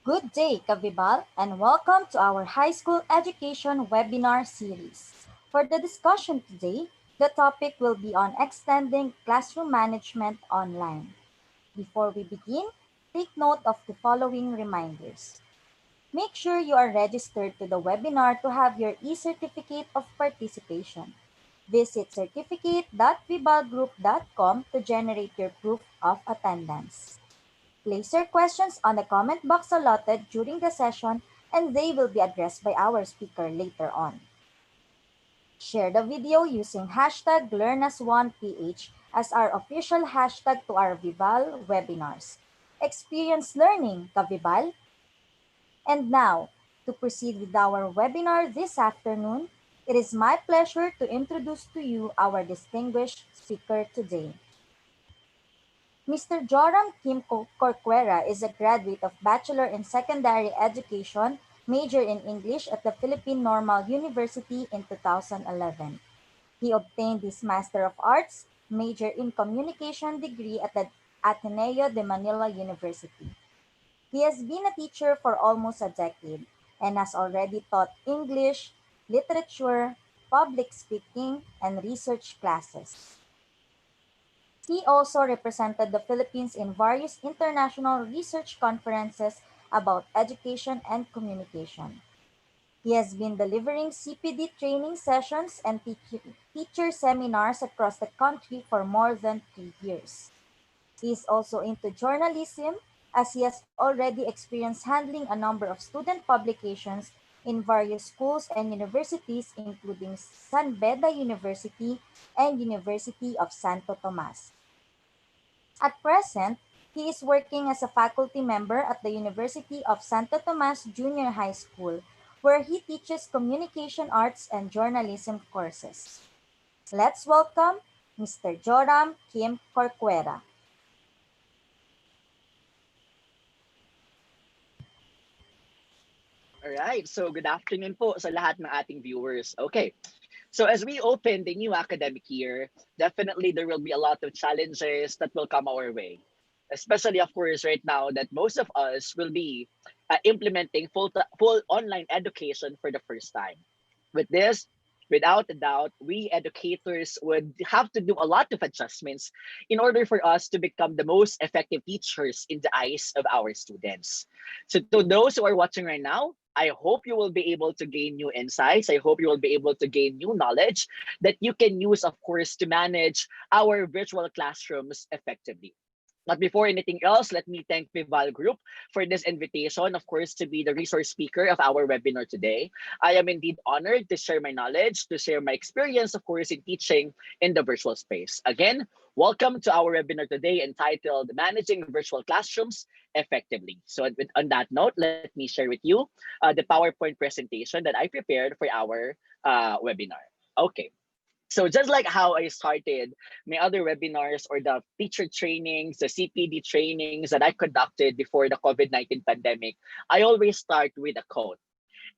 Good day, Kavibal, and welcome to our high school education webinar series. For the discussion today, the topic will be on extending classroom management online. Before we begin, take note of the following reminders. Make sure you are registered to the webinar to have your e-certificate of participation. Visit certificate.vibalgroup.com to generate your proof of attendance. Place your questions on the comment box allotted during the session and they will be addressed by our speaker later on. Share the video using hashtag LearnAsOnePH as our official hashtag to our Vival webinars. Experience learning, Kavival. And now, to proceed with our webinar this afternoon, it is my pleasure to introduce to you our distinguished speaker today. Mr. Joram Kim Corquera is a graduate of Bachelor in Secondary Education, major in English at the Philippine Normal University in 2011. He obtained his Master of Arts, major in Communication degree at the Ateneo de Manila University. He has been a teacher for almost a decade, and has already taught English, literature, public speaking, and research classes. He also represented the Philippines in various international research conferences about education and communication. He has been delivering CPD training sessions and teacher seminars across the country for more than 3 years. He is also into journalism as he has already experienced handling a number of student publications in various schools and universities including San Beda University and University of Santo Tomas. At present, he is working as a faculty member at the University of Santo Tomas Junior High School, where he teaches communication arts and journalism courses. Let's welcome Mr. Joram Kim Corcuera. Alright, so good afternoon po sa lahat ng ating viewers. Okay, so as we open the new academic year, definitely there will be a lot of challenges that will come our way. Especially, of course, right now that most of us will be implementing full online education for the first time. With this, without a doubt, we educators would have to do a lot of adjustments in order for us to become the most effective teachers in the eyes of our students. So, to those who are watching right now, I hope you will be able to gain new insights. I hope you will be able to gain new knowledge that you can use, of course, to manage our virtual classrooms effectively. But before anything else, let me thank Vival Group for this invitation, of course, to be the resource speaker of our webinar today. I am indeed honored to share my knowledge, to share my experience, of course, in teaching in the virtual space. Again, welcome to our webinar today entitled Managing Virtual Classrooms Effectively. So on that note, let me share with you the PowerPoint presentation that I prepared for our webinar. Okay. So just like how I started my other webinars or the teacher trainings, the CPD trainings that I conducted before the COVID-19 pandemic, I always start with a quote.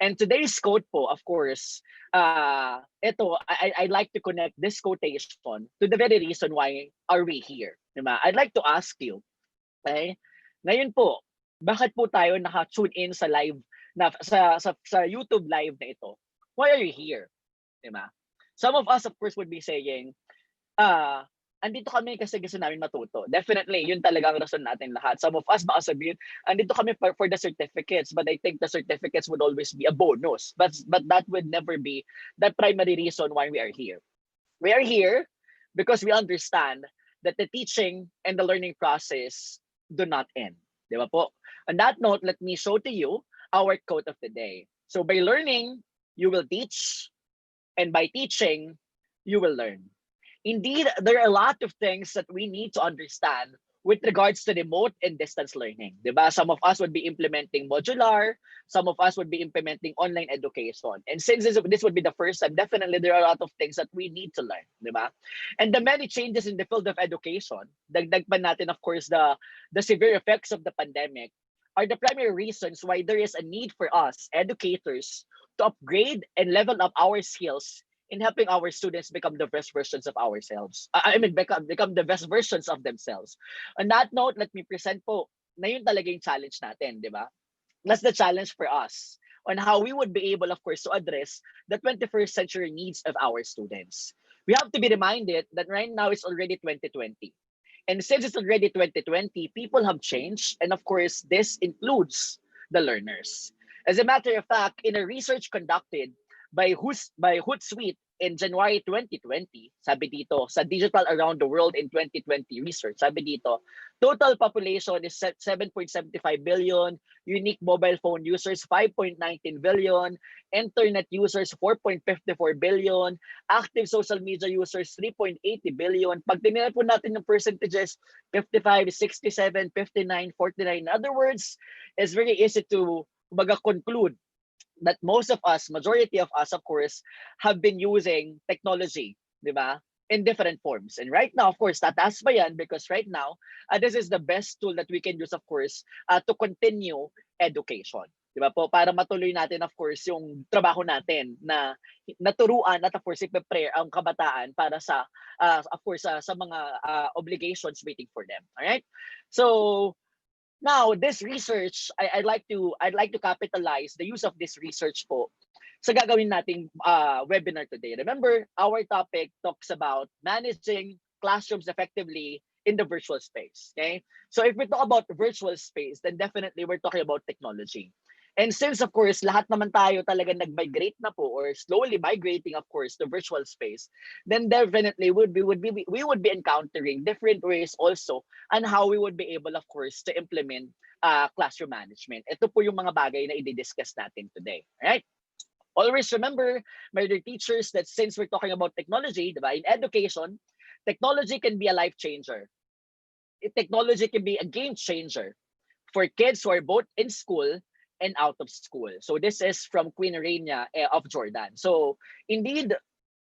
And today's quote po, of course, I'd like to connect this quotation to the very reason why are we here. Diba? I'd like to ask you, okay? Ngayon po, bakit po tayo naka-tune in sa live sa YouTube live na ito? Why are you here? Diba? Some of us, of course, would be saying, andito kami kasi gusto namin matuto. Definitely, yun talaga ang rason natin lahat. Some of us, baka sabihin, andito kami for the certificates, but I think the certificates would always be a bonus. But that would never be the primary reason why we are here. We are here because we understand that the teaching and the learning process do not end. Di ba po? On that note, let me show to you our quote of the day. So by learning, you will teach, and by teaching, you will learn. Indeed, there are a lot of things that we need to understand with regards to remote and distance learning. Diba? Some of us would be implementing modular, some of us would be implementing online education. And since this would be the first time, definitely there are a lot of things that we need to learn. Diba? And the many changes in the field of education, dagdag pa natin, of course, the severe effects of the pandemic, are the primary reasons why there is a need for us, educators, to upgrade and level up our skills in helping our students become the best versions of ourselves. I mean, become the best versions of themselves. On that note, let me present po na yun talaga yung challenge natin, di ba? That's the challenge for us on how we would be able, of course, to address the 21st century needs of our students. We have to be reminded that right now it's already 2020. And since it's already 2020, people have changed. And of course, this includes the learners. As a matter of fact, in a research conducted by Hootsuite in January 2020, sabi dito, sa Digital Around the World in 2020 research, sabi dito, total population is 7.75 billion, unique mobile phone users 5.19 billion, internet users 4.54 billion, active social media users 3.80 billion. Pag tinignan po natin yung percentages, 55, 67, 59, 49. In other words, it's very easy to conclude that most of us, majority of us, of course, have been using technology, di ba? In different forms. And right now, of course, tataas pa yan because right now, this is the best tool that we can use, of course, to continue education. Di ba po? Para matuloy natin, of course, yung trabaho natin na naturuan at, of course, i-prepare ang kabataan para sa, of course, sa mga obligations waiting for them. All right? So, Now, this research, I'd like to capitalize the use of this research po sa gagawin nating webinar today. Remember, our topic talks about managing classrooms effectively in the virtual space. Okay, so if we talk about virtual space, then definitely we're talking about technology. And since of course lahat naman tayo talaga nag-migrate na po or slowly migrating of course to virtual space, then definitely we would be encountering different ways also on how we would be able of course to implement classroom management. Ito po yung mga bagay na i-discuss natin today. Right? Always remember, my dear teachers, that since we're talking about technology, diba, in education, technology can be a life changer. Technology can be a game changer for kids who are both in school and out of school. So this is from Queen Rania of Jordan. So indeed,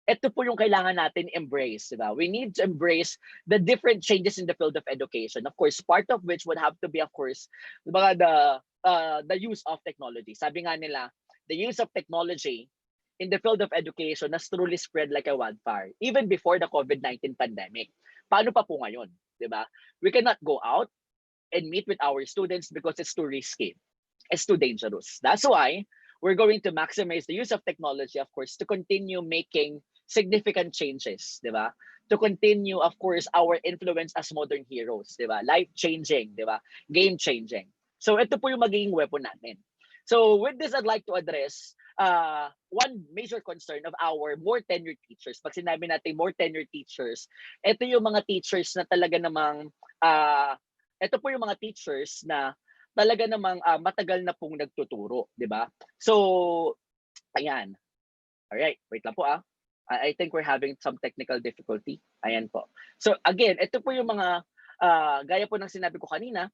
ito po yung kailangan natin embrace, diba? We need to embrace the different changes in the field of education. Of course, part of which would have to be, of course, diba, the use of technology. Sabi nga nila, the use of technology in the field of education has truly spread like a wildfire, even before the COVID-19 pandemic. Paano pa po ngayon, diba? We cannot go out and meet with our students because it's too risky. It's too dangerous. That's why we're going to maximize the use of technology, of course, to continue making significant changes, di ba? To continue, of course, our influence as modern heroes, di ba? Life-changing, di ba? Game-changing. So ito po yung magiging weapon natin. So with this, I'd like to address one major concern of our more tenured teachers. Pag sinabi natin more tenured teachers, ito yung mga teachers na talaga namang, ito po yung mga teachers na talaga namang matagal na pong nagtuturo, 'di ba? So, ayan. All right, wait lang po ah. I think we're having some technical difficulty. Ayan po. So again, ito po yung mga gaya po ng sinabi ko kanina,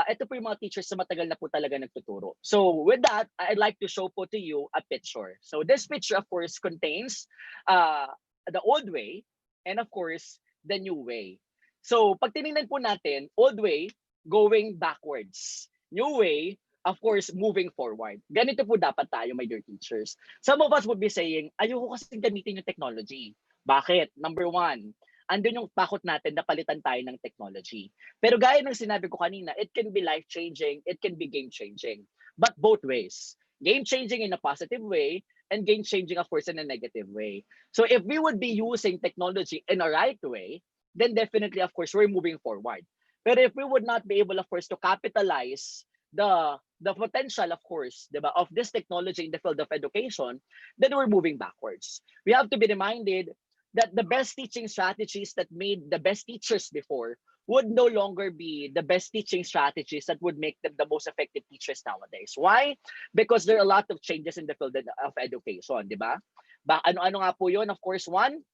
ito po yung mga teachers na matagal na po talaga nagtuturo. So with that, I'd like to show po to you a picture. So this picture of course contains the old way and of course the new way. So pag tinignan po natin, old way, going backwards. New way, of course, moving forward. Ganito po dapat tayo, my dear teachers. Some of us would be saying, ayoko kasi gamitin yung technology. Bakit? Number one, andun yung takot natin na palitan tayo ng technology. Pero gaya ng sinabi ko kanina, it can be life-changing, it can be game-changing. But both ways. Game-changing in a positive way, and game-changing, of course, in a negative way. So if we would be using technology in a right way, then definitely, of course, we're moving forward. But if we would not be able, of course, to capitalize the potential, of course, diba, of this technology in the field of education, then we're moving backwards. We have to be reminded that the best teaching strategies that made the best teachers before would no longer be the best teaching strategies that would make them the most effective teachers nowadays. Why? Because there are a lot of changes in the field of education, di ba? Ano-ano nga po yun? Of course, one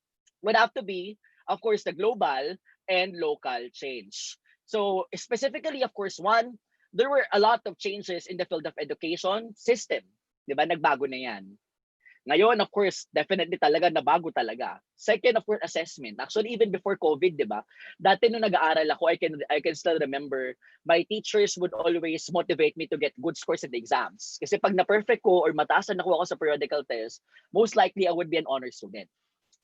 would have to be, of course, the global and local change. So specifically, of course, one, there were a lot of changes in the field of education system. Di ba? Nagbago na yan. Ngayon, of course, definitely talaga nabago talaga. Second, of course, assessment. Actually, even before COVID, di ba? Dati nung nag-aaral ako, I can still remember, my teachers would always motivate me to get good scores in the exams. Kasi pag na-perfect ko or mataas na nakuha ko sa periodical test, most likely I would be an honor student.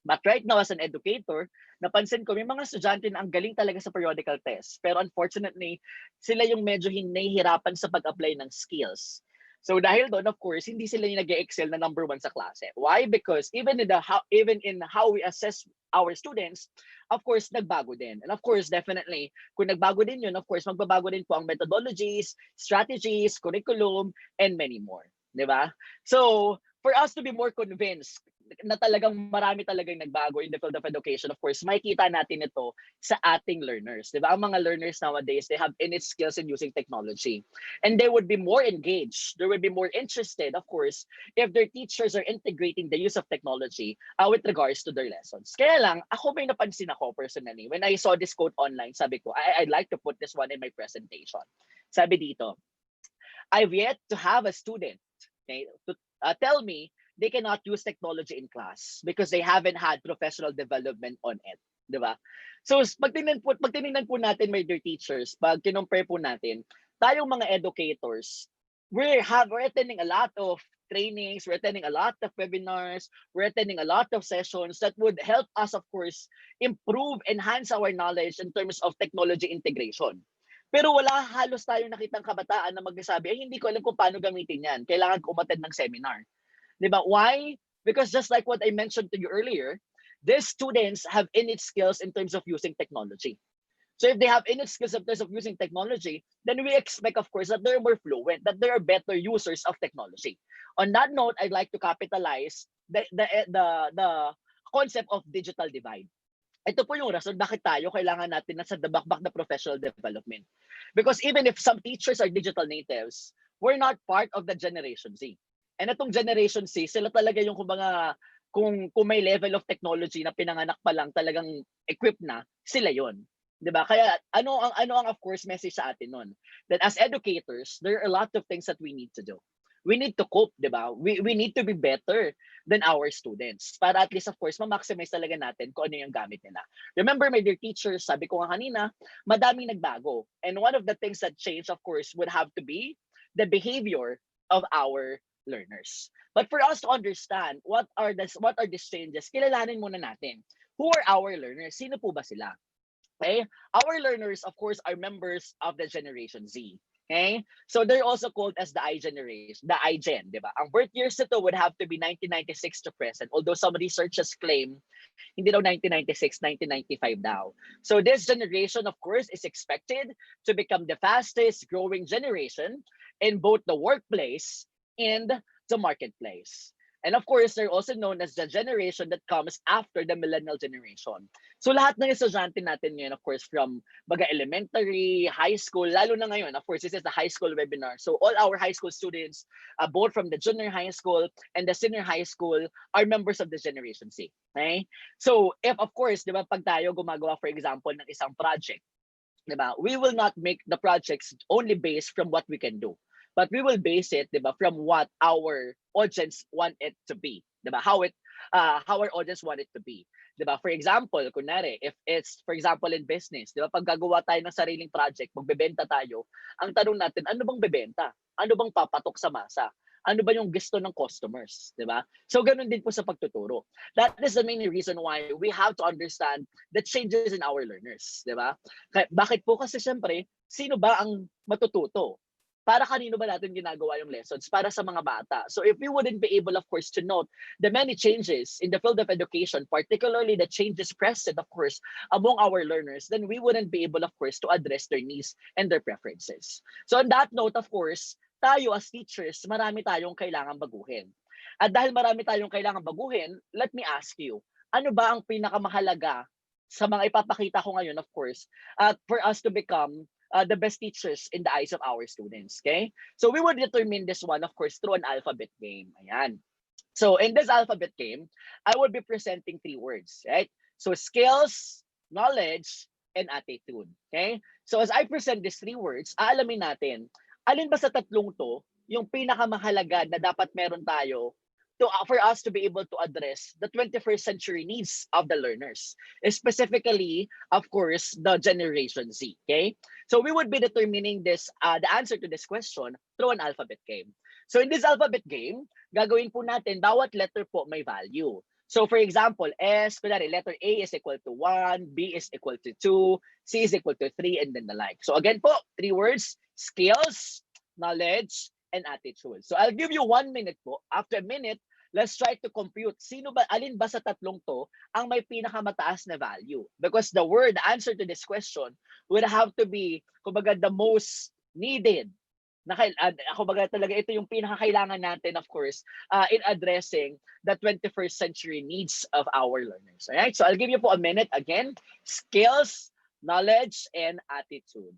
But right now, as an educator, napansin ko, may mga estudyante na ang galing talaga sa periodical test. Pero unfortunately, sila yung medyo nahihirapan sa pag-apply ng skills. So dahil doon, of course, hindi sila yung nag-excel na number one sa klase. Why? Because even in how we assess our students, of course, nagbago din. And of course, definitely, kung nagbago din yun, of course, magbabago din po ang methodologies, strategies, curriculum, and many more. Di ba? So, for us to be more convinced na talagang marami talagang nagbago in the field of education, of course, makikita natin ito sa ating learners. Di ba? Ang mga learners nowadays, they have innate skills in using technology. And they would be more engaged, they would be more interested, of course, if their teachers are integrating the use of technology with regards to their lessons. Kaya lang, ako may napansin ako personally. When I saw this quote online, sabi ko, I'd like to put this one in my presentation. Sabi dito, I've yet to have a student, okay, to tell me they cannot use technology in class because they haven't had professional development on it. Di ba? So, pag tinignan po natin, my dear teachers, pag kinumpare po natin, tayong mga educators, we're attending a lot of trainings, we're attending a lot of webinars, we're attending a lot of sessions that would help us, of course, improve, enhance our knowledge in terms of technology integration. Pero wala halos tayong nakitang kabataan na magsasabi, ay hindi ko alam kung paano gamitin yan. Kailangan ko umattend ng seminar. Di ba? Why? Because just like what I mentioned to you earlier, these students have innate skills in terms of using technology. So if they have innate skills in terms of using technology, then we expect, of course, that they're more fluent, that they are better users of technology. On that note, I'd like to capitalize the concept of digital divide. Ito po yung rason bakit tayo kailangan natin nasa dabakbak na professional development. Because even if some teachers are digital natives, we're not part of the Generation Z. And itong Generation Z, sila talaga yung kumbaga, kung may level of technology na pinanganak pa lang talagang equipped na, sila yon. 'Di ba? Kaya ano ang of course message sa atin nun? That as educators, there are a lot of things that we need to do. We need to cope, 'di ba? We need to be better than our students. Para at least of course ma-maximize talaga natin kung ano yung gamit nila. Remember my dear teachers, sabi ko nga kanina, madaming nagbago. And one of the things that changed of course would have to be the behavior of our learners. But for us to understand what are these changes, kilalanin muna natin. Who are our learners? Sino po ba sila? Okay? Our learners, of course, are members of the Generation Z. Okay? So they're also called as the I generation, the iGen, di ba? Ang birth years nito would have to be 1996 to present, although some researchers claim hindi daw 1996, 1995 daw. So this generation, of course, is expected to become the fastest growing generation in both the workplace and the marketplace. And of course, they're also known as the generation that comes after the millennial generation. So lahat ng estudyante natin ngayon, of course, from baga elementary, high school, lalo na ngayon, of course, this is the high school webinar. So all our high school students, both from the junior high school and the senior high school, are members of the Generation Z. Okay? So if, of course, di ba, pag tayo gumagawa, for example, ng isang project, diba? We will not make the projects only based from what we can do, but we will base it, diba, from what our audience want it to be, diba? How our audience want it to be, diba? For example, kunwari, if it's for example in business, diba, pag gagawa tayo ng sariling project, magbebenta tayo, ang tanong natin, ano bang bebenta? Ano bang papatok sa masa? Ano ba yung gusto ng customers, diba? So ganun din po sa pagtuturo. That is the main reason why we have to understand the changes in our learners, di ba? Bakit po? Kasi syempre, sino ba ang matututo? Para kanino ba natin ginagawa yung lessons? Para sa mga bata. So if we wouldn't be able, of course, to note the many changes in the field of education, particularly the changes present, of course, among our learners, then we wouldn't be able, of course, to address their needs and their preferences. So on that note, of course, tayo as teachers, marami tayong kailangan baguhin. At dahil marami tayong kailangan baguhin, let me ask you, ano ba ang pinakamahalaga sa mga ipapakita ko ngayon, of course, for us to become the best teachers in the eyes of our students, okay? So we will determine this one, of course, through an alphabet game. Ayan. So in this alphabet game, I will be presenting 3 words, right? So skills, knowledge, and attitude, okay? So as I present these 3 words, aalamin natin, alin ba sa tatlong to yung pinakamahalaga na dapat meron tayo for us to be able to address the 21st century needs of the learners, specifically, of course, the Generation Z. Okay, so we would be determining the answer to this question through an alphabet game. So in this alphabet game, gagawin po natin bawat letter po may value. So for example, S, kunwari, letter A is equal to 1, B is equal to 2, C is equal to 3, and then the like. So again po, 3 words: skills, knowledge, and attitude. So I'll give you 1 minute po. After a minute, let's try to compute alin ba sa tatlong to ang may pinakamataas na value. Because the answer to this question would have to be, kumbaga, the most needed. Kumbaga talaga ito yung pinakakailangan natin, of course, in addressing the 21st century needs of our learners. Alright? So I'll give you po a minute again. Skills, knowledge, and attitude.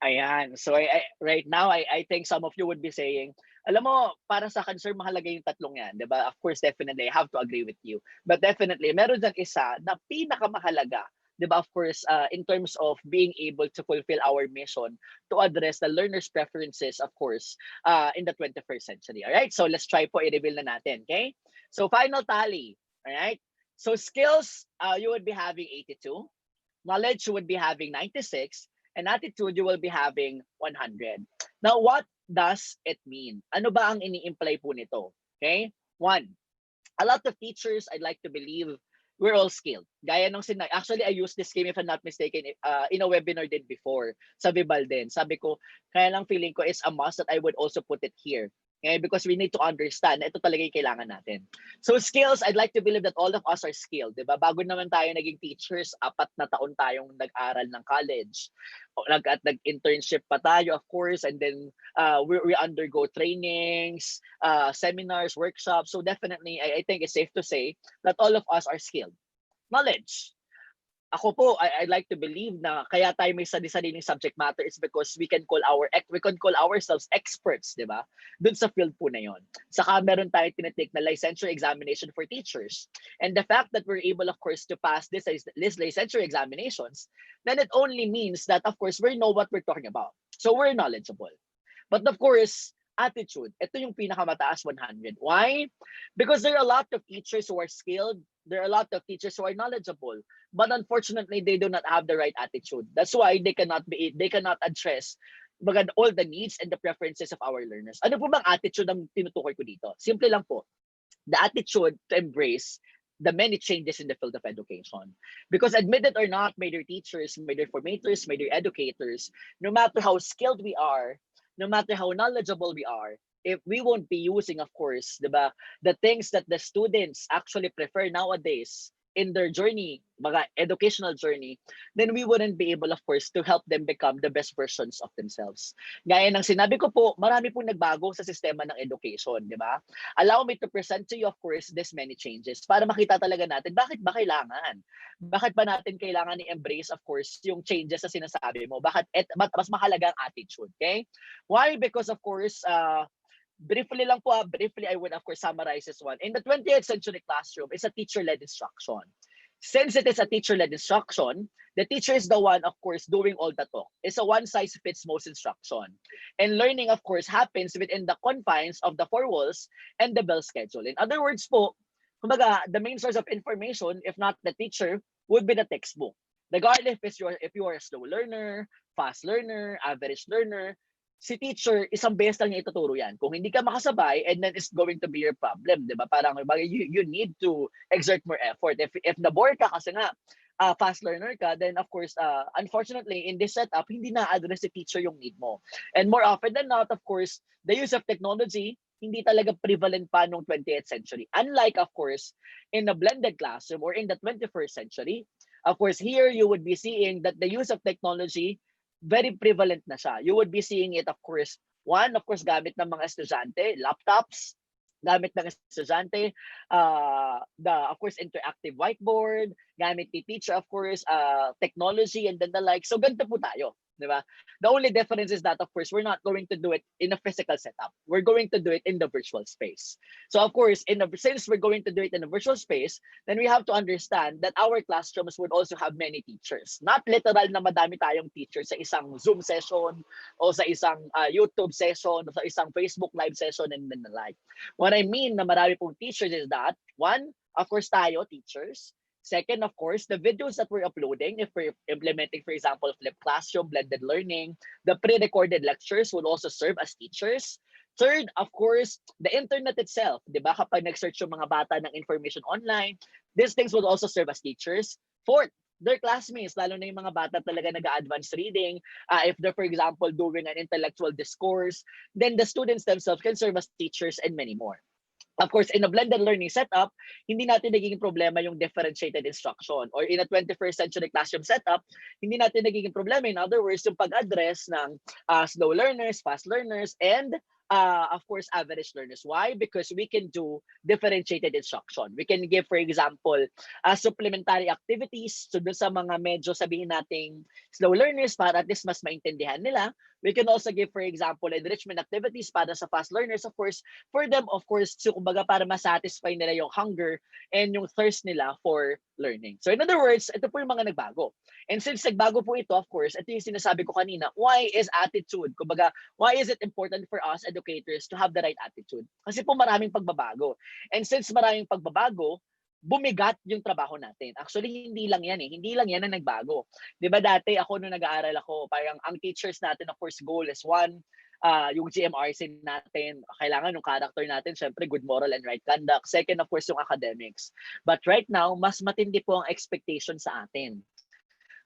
Ayan. So right now, I think some of you would be saying, alam mo, para sa akin, sir, mahalaga yung tatlong yan. Di ba? Of course, definitely, I have to agree with you. But definitely, meron dyan isa na pinakamahalaga. Di ba? Of course, in terms of being able to fulfill our mission to address the learner's preferences, of course, in the 21st century. All right? So let's try po i-reveal na natin. Okay? So final tally. All right? So skills, you would be having 82. Knowledge, you would be having 96, and attitude, you will be having 100. Now, what does it mean? Ano ba ang ini-imply po nito? Okay? One, a lot of teachers, I'd like to believe, we're all skilled. Gaya nung actually, I used this scheme, if I'm not mistaken, in a webinar din before, sa Vibal din. Sabi ko, kaya lang feeling ko is a must that I would also put it here. Okay? Because we need to understand na ito talaga yung kailangan natin. So skills, I'd like to believe that all of us are skilled. Diba? Bago naman tayo naging teachers, 4 na taon tayong nag-aral ng college. At nag-internship pa tayo, of course, and then we undergo trainings, seminars, workshops. So definitely, I think it's safe to say that all of us are skilled. Knowledge. Ako po, I like to believe na kaya tayo may sariling subject matter is because we can call ourselves experts, di ba? Dun sa field po na yon. Saka meron tayo tinitake na licensure examination for teachers. And the fact that we're able, of course, to pass this licensure examinations, then it only means that, of course, we know what we're talking about. So we're knowledgeable. But of course, attitude, ito yung pinakamataas 100. Why? Because there are a lot of teachers who are skilled, there are a lot of teachers who are knowledgeable, but unfortunately they do not have the right attitude. That's why they cannot address all the needs and the preferences of our learners. Ano po bang attitude ang tinutukoy ko dito? Simple lang po, the attitude to embrace the many changes in the field of education. Because admit it or not, may their teachers, may their formators, may their educators, no matter how skilled we are, no matter how knowledgeable we are, if we won't be using, of course, diba, the things that the students actually prefer nowadays in their journey, mga educational journey, then we wouldn't be able, of course, to help them become the best versions of themselves. Gaya ng sinabi ko po, marami pong nagbago sa sistema ng education, di ba? Allow me to present to you, of course, this many changes para makita talaga natin bakit ba kailangan? Bakit ba natin kailangan i-embrace, of course, yung changes na sinasabi mo? Bakit mas mahalaga ang attitude, okay? Why? Because, of course, briefly lang po, briefly I would of course summarize this one. In the 20th century classroom, it's a teacher-led instruction. Since it is a teacher-led instruction, the teacher is the one, of course, doing all the talk. It's a one-size-fits-most instruction. And learning, of course, happens within the confines of the four walls and the bell schedule. In other words po, kumbaga, the main source of information, if not the teacher, would be the textbook. Regardless if you are a slow learner, fast learner, average learner, si teacher, isang beses lang niya ituturo yan. Kung hindi ka makasabay, and then it's going to be your problem, di ba? Parang you need to exert more effort. If na-bore ka kasi nga, fast learner ka, then of course, unfortunately, in this setup, hindi na-address si teacher yung need mo. And more often than not, of course, the use of technology, hindi talaga prevalent pa nung 20th century. Unlike, of course, in a blended classroom or in the 21st century, of course, here you would be seeing that the use of technology very prevalent na siya. You would be seeing it, of course, of course, gamit ng mga estudyante, laptops, gamit ng estudyante, of course, interactive whiteboard, gamit ni teacher, of course, technology, and then the like. So, ganito po tayo. Di ba? The only difference is that, of course, we're not going to do it in a physical setup. We're going to do it in the virtual space. So, of course, since we're going to do it in a virtual space, then we have to understand that our classrooms would also have many teachers. Not literal na madami tayong teachers sa isang Zoom session o sa isang YouTube session o sa isang Facebook live session and then the like. What I mean na marami pong teachers is that, one, of course, tayo, teachers. Second, of course, the videos that we're uploading, if we're implementing, for example, flipped classroom, blended learning, the pre-recorded lectures will also serve as teachers. Third, of course, the internet itself. Di ba? Kapag nag-search yung mga bata ng information online, these things will also serve as teachers. Fourth, their classmates, lalo na yung mga bata talaga nag-advanced reading, if they're, for example, doing an intellectual discourse, then the students themselves can serve as teachers and many more. Of course, in a blended learning setup, hindi natin nagiging problema yung differentiated instruction. Or in a 21st century classroom setup, hindi natin nagiging problema. In other words, yung pag-address ng slow learners, fast learners, and of course, average learners. Why? Because we can do differentiated instruction. We can give, for example, supplementary activities. So doon sa mga medyo sabihin nating slow learners para at least mas maintindihan nila. We can also give, for example, enrichment activities para sa fast learners, of course, for them, of course, so kumbaga para masatisfy nila yung hunger and yung thirst nila for learning. So in other words, ito po yung mga nagbago. And since nagbago po ito, of course, ito yung sinasabi ko kanina, why is attitude? Kumbaga, why is it important for us educators to have the right attitude? Kasi po maraming pagbabago. And since maraming pagbabago, bumigat yung trabaho natin. Actually, hindi lang yan eh. Hindi lang yan na nagbago. Di ba dati ako nung nag-aaral ako, parang ang teachers natin, of course, goal is one, yung GMRC natin, kailangan yung character natin, syempre, good moral and right conduct. Second, of course, yung academics. But right now, mas matindi po ang expectation sa atin.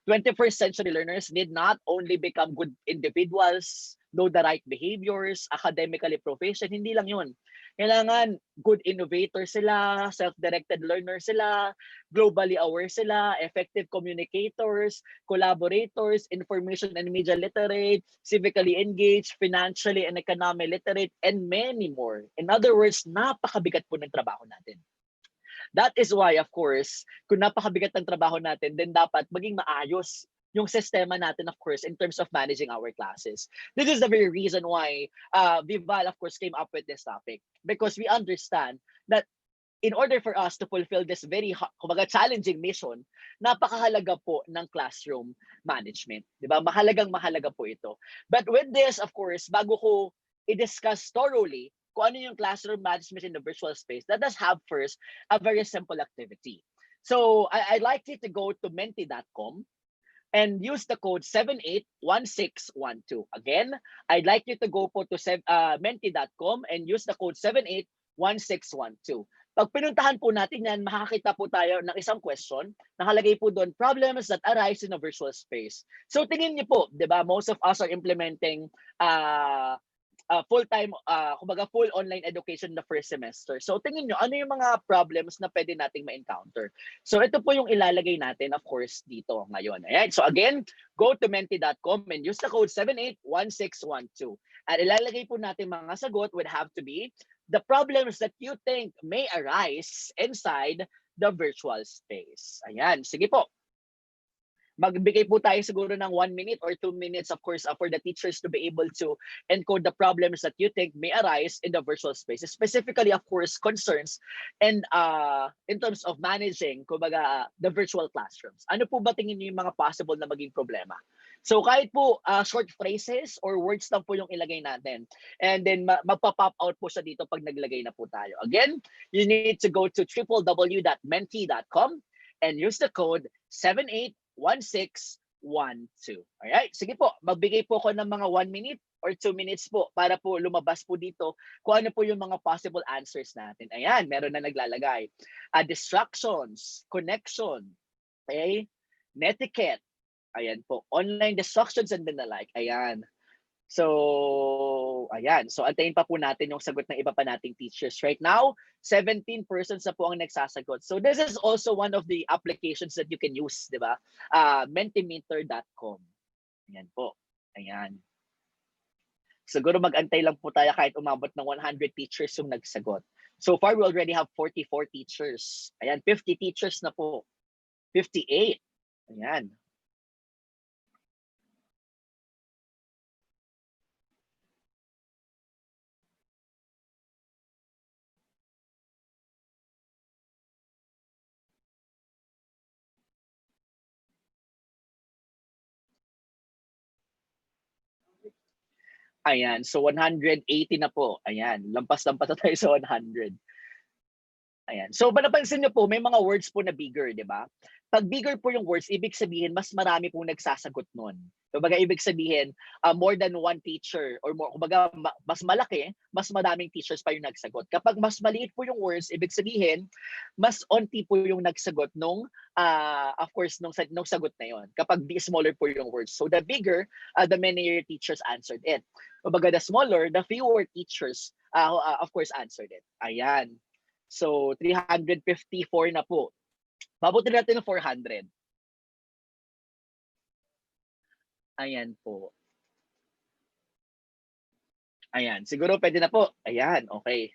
21st century learners need not only become good individuals, know the right behaviors, academically proficient, hindi lang yun. Kailangan good innovators sila, self-directed learners sila, globally aware sila, effective communicators, collaborators, information and media literate, civically engaged, financially and economically literate, and many more. In other words, napakabigat po ng trabaho natin. That is why, of course, kung napakabigat ng trabaho natin, then dapat maging maayos yung sistema natin, of course, in terms of managing our classes. This is the very reason why Vival, of course, came up with this topic. Because we understand that in order for us to fulfill this very kumbaga, challenging mission, napakahalaga po ng classroom management. Diba? Mahalagang-mahalaga po ito. But with this, of course, bago ko i-discuss thoroughly kung ano yung classroom management in the virtual space, let us have first a very simple activity. So I'd like you to go to menti.com and use the code 781612. Again, I'd like you to go po to menti.com and use the code 781612. Pag pinuntahan po natin yan, makakita po tayo ng isang question. Nakalagay po doon, problems that arise in a virtual space. So tingin niyo po, di ba, most of us are implementing full-time, kumbaga full online education the first semester. So tingin nyo, ano yung mga problems na pwede nating ma-encounter? So ito po yung ilalagay natin, of course, dito ngayon. Ayan. So again, go to menti.com and use the code 781612. At ilalagay po natin mga sagot would have to be the problems that you think may arise inside the virtual space. Ayan. Sige po. Magbigay po tayo siguro ng 1 minute or 2 minutes, of course, for the teachers to be able to encode the problems that you think may arise in the virtual space. Specifically, of course, concerns and in terms of managing, kumbaga, the virtual classrooms. Ano po ba tingin niyo yung mga possible na maging problema? So kahit po short phrases or words lang po yung ilagay natin. And then magpa-pop out po siya dito pag naglagay na po tayo. Again, you need to go to www.menti.com and use the code 781612. Alright, sige po, magbigay po ako ng mga 1 minute or 2 minutes po para po lumabas po dito kung ano po yung mga possible answers natin. Ayan, meron na naglalagay. Distractions, connection, okay? Netiquette, ayan po. Online distractions and then the like, ayan. So, ayan. So, antayin pa po natin yung sagot ng iba pa nating teachers. Right now, 17 persons na po ang nagsasagot. So, this is also one of the applications that you can use, di ba? Mentimeter.com. Ayan po. Ayan. Siguro mag-antay lang po tayo kahit umabot ng 100 teachers yung nagsagot. So far, we already have 44 teachers. Ayan, 50 teachers na po. 58. Ayan. Ayan, so 180 na po. Ayan, lampas-lampas na tayo sa 100. Ayan. So, napansin niyo po, may mga words po na bigger, di ba? Pag bigger po yung words, ibig sabihin, mas marami pong nagsasagot nun. Kumbaga, ibig sabihin, more than one teacher or more, kumbaga, mas malaki, mas maraming teachers pa yung nagsagot. Kapag mas maliit po yung words, ibig sabihin, mas onti po yung nagsagot nung, of course, nung sagot na yon. Kapag smaller po yung words. So, the bigger, the many teachers answered it. Kumbaga, the smaller, the fewer teachers, of course, answered it. Ayan. So, 354 na po. Mabuti natin ng 400. Ayan po. Ayan, siguro pwede na po. Ayan, okay.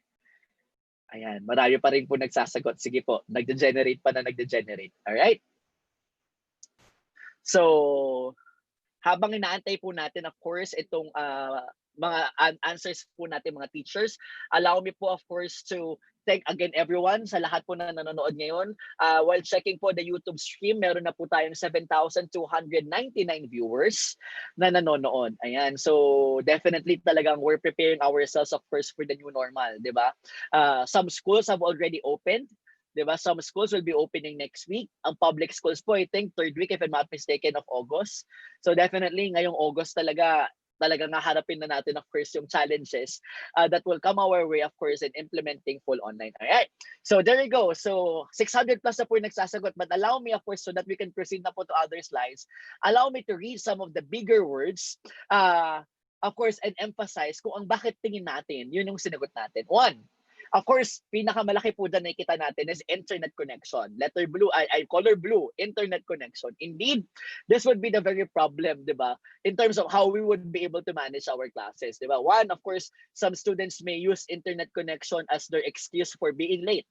Ayan, marami pa rin po nagsasagot. Sige po, nagde-generate pa na nagde-generate. Alright? So, habang inaantay po natin, of course, itong mga answers po natin mga teachers, allow me po, of course, to thank again everyone sa lahat po na nanonood ngayon. While checking po the YouTube stream, meron na po tayong 7,299 viewers na nanonood. Ayan. So, definitely talagang we're preparing ourselves, of course, for the new normal, di ba? Some schools have already opened. 'Di ba? Some schools will be opening next week. Ang public schools po, I think, third week, if I'm not mistaken, of August. So definitely, ngayong August talaga nga harapin na natin, of course, yung challenges that will come our way, of course, in implementing full online. All right. So there you go. So 600 plus na po yung nagsasagot. But allow me, of course, so that we can proceed na po to other slides, allow me to read some of the bigger words, of course, and emphasize kung ang bakit tingin natin, yun yung sinagot natin. One, of course, pinakamalaki po dyan nakikita natin is internet connection. Letter blue, color blue, internet connection. Indeed, this would be the very problem, di ba? In terms of how we would be able to manage our classes, di ba? One, of course, some students may use internet connection as their excuse for being late.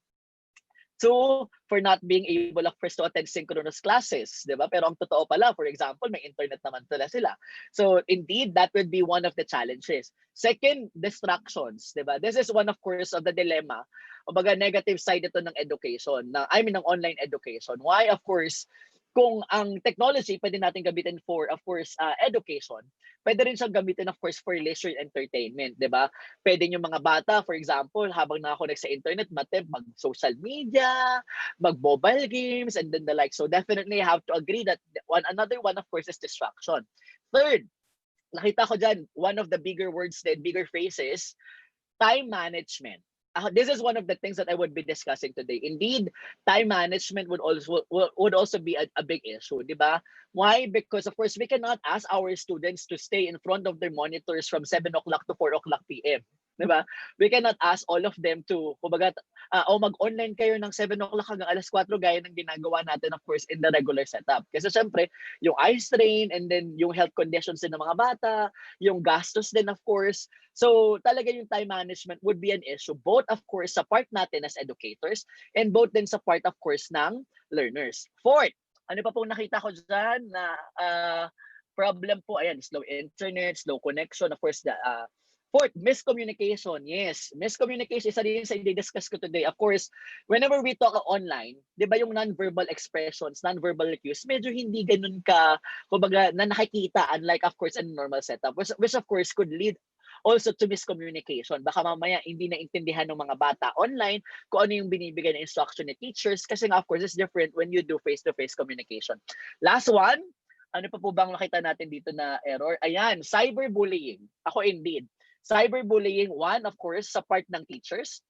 Two, for not being able, of course, to attend synchronous classes, di ba? Pero ang totoo pala, for example, may internet naman pala sila. So, indeed, that would be one of the challenges. Second, distractions, di ba? This is one, of course, of the dilemma. Kumbaga, negative side ito ng education, ng online education. Why? Of course, kung ang technology pwede natin gamitin for, of course, education, pwede rin siyang gamitin, of course, for leisure entertainment, di ba? Pwede yung mga bata, for example, habang nakakonect sa internet, mag-social media, mag-mobile games, and then the like. So definitely have to agree that another one, of course, is distraction. Third, nakita ko dyan, one of the bigger words, then bigger phrases, time management. This is one of the things that I would be discussing today. Indeed, time management would also be a big issue, di ba? Why? Because of course we cannot ask our students to stay in front of their monitors from 7 o'clock to 4 o'clock p.m. Di ba? We cannot ask all of them to, kumbaga, mag-online kayo ng 7 o'clock hanggang alas 4 gaya ng ginagawa natin, of course, in the regular setup. Kasi syempre, yung eye strain and then yung health conditions din ng mga bata, yung gastos din, of course. So talaga yung time management would be an issue, both of course sa part natin as educators and both din sa part of course ng learners. Fourth, ano pa pong nakita ko dyan na problem po, ayan, slow internet, slow connection, of course, fourth, miscommunication. Yes, miscommunication, isa din sa i-discuss ko today. Of course, whenever we talk online, di ba yung non-verbal expressions, non-verbal cues, medyo hindi ganun ka, kumbaga, na nakikita, unlike, of course, a normal setup, which of course, could lead also to miscommunication. Baka mamaya hindi naintindihan ng mga bata online kung ano yung binibigay na instruction ni teachers kasi nga, of course, it's different when you do face-to-face communication. Last one, ano pa po bang nakita natin dito na error? Ayan, cyberbullying. Ako indeed. Cyberbullying, one, of course, sa part ng teachers.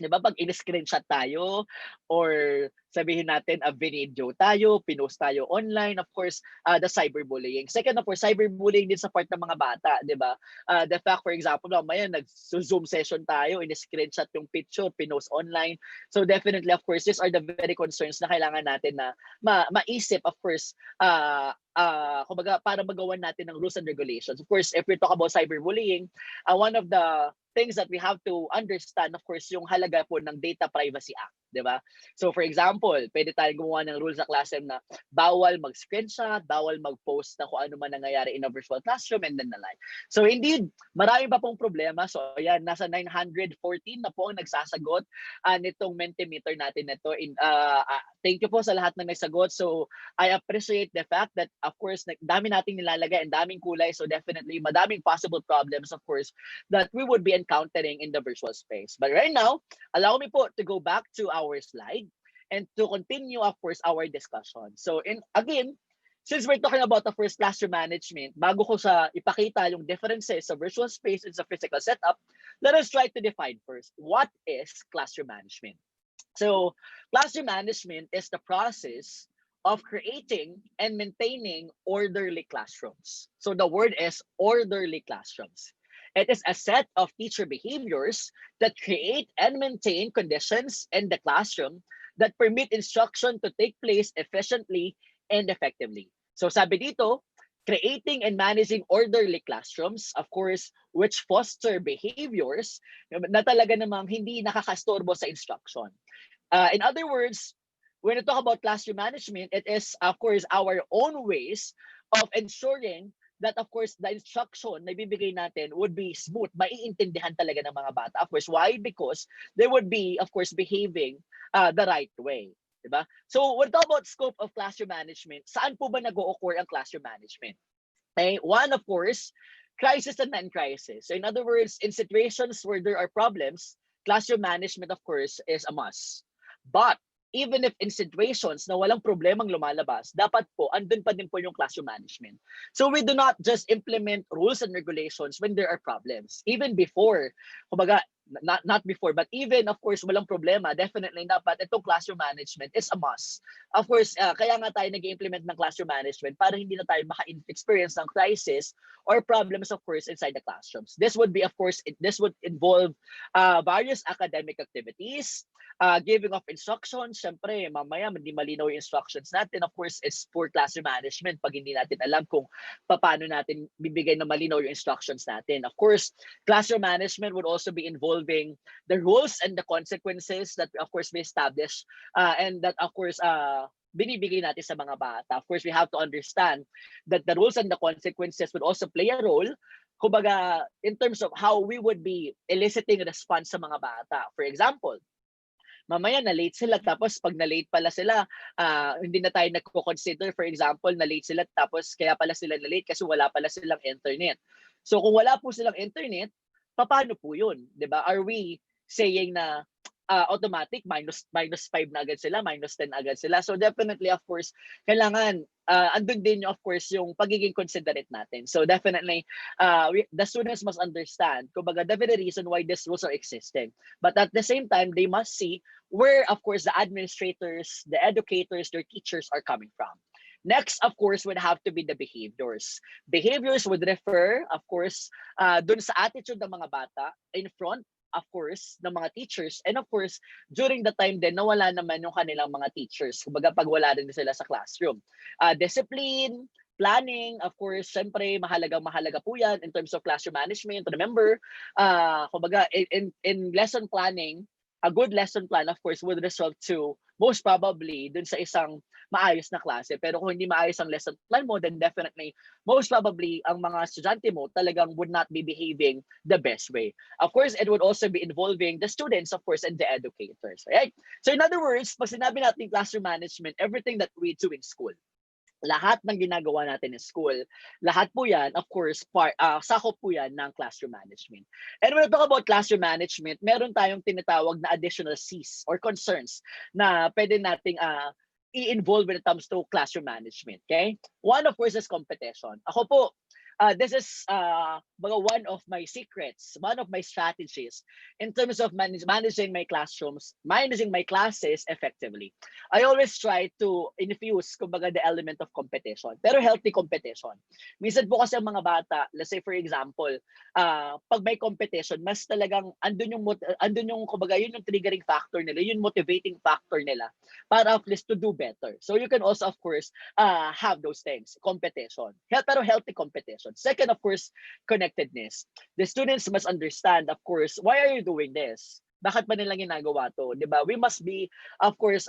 'Di ba pag in-screenshot tayo or sabihin natin a video tayo, pinost tayo online, of course, the cyberbullying. Second, of course, cyberbullying din sa part ng mga bata, 'di ba? The fact, for example, mamaya nag-zoom session tayo, in-screenshot yung picture, pinost online. So definitely, of course, these are the very concerns na kailangan natin na maisip, of course, kumbaga, para magawan natin ng rules and regulations. Of course, if we talk about cyberbullying, one of the things that we have to understand, of course, yung halaga po ng Data Privacy Act, di ba? So for example, pwede tayong gumawa ng rules sa classroom na bawal mag-screenshot, bawal mag-post na kung ano man nangyayari in a virtual classroom, and then the like. So indeed, marami pa pong problema. So ayan, nasa 914 na po ang nagsasagot nitong Mentimeter natin nito. Thank you po sa lahat ng nagsagot. So I appreciate the fact that, of course, dami nating nilalagay and daming kulay. So definitely, madaming possible problems, of course, that we would be encountering in the virtual space. But right now, allow me po to go back to our slide and to continue, of course, our discussion. So again, since we're talking about the first classroom management, bago ko sa ipakita yung differences sa virtual space and sa physical setup, let us try to define first, what is classroom management? So classroom management is the process of creating and maintaining orderly classrooms. So the word is orderly classrooms. It is a set of teacher behaviors that create and maintain conditions in the classroom that permit instruction to take place efficiently and effectively. So sabi dito, creating and managing orderly classrooms, of course, which foster behaviors na talaga namang hindi nakakastorbo sa instruction. In other words, when we talk about classroom management, it is, of course, our own ways of ensuring that, of course, the instruction na ibibigay natin would be smooth, maiintindihan talaga ng mga bata. Of course, why? Because they would be, of course, behaving the right way. Diba? So, when we talk about scope of classroom management, saan po ba nag-o-occur ang classroom management? Okay? One, of course, crisis and non-crisis. So in other words, in situations where there are problems, classroom management, of course, is a must. But even if in situations na walang problemang lumalabas, dapat po, andun pa din po yung classroom management. So we do not just implement rules and regulations when there are problems. Even before, kumbaga, not before, but even, of course, walang problema, definitely dapat itong classroom management is a must. Of course, kaya nga tayo nag-implement ng classroom management para hindi na tayo maka-experience ng crisis or problems, of course, inside the classrooms. This would be, of course, this would involve various academic activities, giving of instructions. Syempre, mamaya hindi malinaw yung instructions natin. Of course, it's for classroom management pag hindi natin alam kung paano natin bibigay na malinaw yung instructions natin. Of course, classroom management would also be involving the rules and the consequences that, of course, we establish and that, of course, binibigay natin sa mga bata. Of course, we have to understand that the rules and the consequences would also play a role, kumbaga, in terms of how we would be eliciting response sa mga bata. For example, mamaya na late sila tapos pag na late pala sila, hindi na tayo nagko-consider, for example, na late sila tapos kaya pala sila na late kasi wala pala silang internet. So kung wala po silang internet, paano po 'yun, 'di ba? Are we saying na automatic minus 5 na agad sila, minus 10 agad sila? So definitely, of course, kailangan andun din, of course, yung pagiging considerate natin. So definitely, the students must understand, kumbaga, the very reason why these rules are existing. But at the same time, they must see where, of course, the administrators, the educators, their teachers are coming from. Next, of course, would have to be the behaviors. Behaviors would refer, of course, dun sa attitude ng mga bata in front, of course, ng mga teachers. And of course, during the time din, nawala naman yung kanilang mga teachers. Kumbaga, pag wala rin sila sa classroom. Discipline, planning, of course, syempre, mahalaga po yan in terms of classroom management. Remember, kumbaga, in lesson planning, a good lesson plan, of course, would result to most probably dun sa isang maayos na klase. Pero kung hindi maayos ang lesson plan mo, then definitely, most probably, ang mga estudyante mo talagang would not be behaving the best way. Of course, it would also be involving the students, of course, and the educators. Right? So in other words, pag sinabi natin classroom management, everything that we do in school, lahat ng ginagawa natin in school, lahat po yan, of course, sakop po yan ng classroom management. And when we talk about classroom management, meron tayong tinatawag na additional C's or concerns na pwede nating i-involve when it comes to classroom management. Okay? One, of course, is competition. Ako po, this is one of my secrets, one of my strategies in terms of managing my classrooms, managing my classes effectively. I always try to infuse, kumbaga, the element of competition, pero healthy competition. Minsan po kasi ang mga bata, let's say for example, pag may competition, mas talagang andun yung kumbaga, yun yung triggering factor nila, yun motivating factor nila para at least to do better. So you can also, of course, have those things, competition, pero healthy competition. Second, of course, connectedness. The students must understand, of course, why are you doing this? Bakit ba nila ginagawa to? Diba? We must be, of course,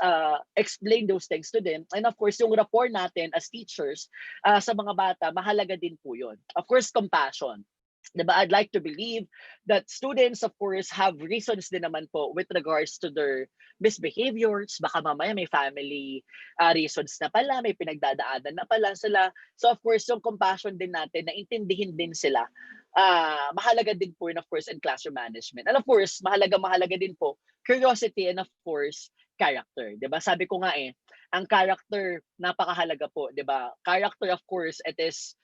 explain those things to them. And of course, yung rapport natin as teachers sa mga bata, mahalaga din po yun. Of course, compassion. Diba? I'd like to believe that students, of course, have reasons din naman po with regards to their misbehaviors. Baka mamaya may family reasons na pala, may pinagdadaanan na pala sila. So of course, yung compassion din natin, na intindihin din sila. Mahalaga din po yun, of course, in classroom management. And of course, mahalaga din po curiosity and of course, character. Diba? Sabi ko nga ang character, napakahalaga po. Diba? Character, of course, it is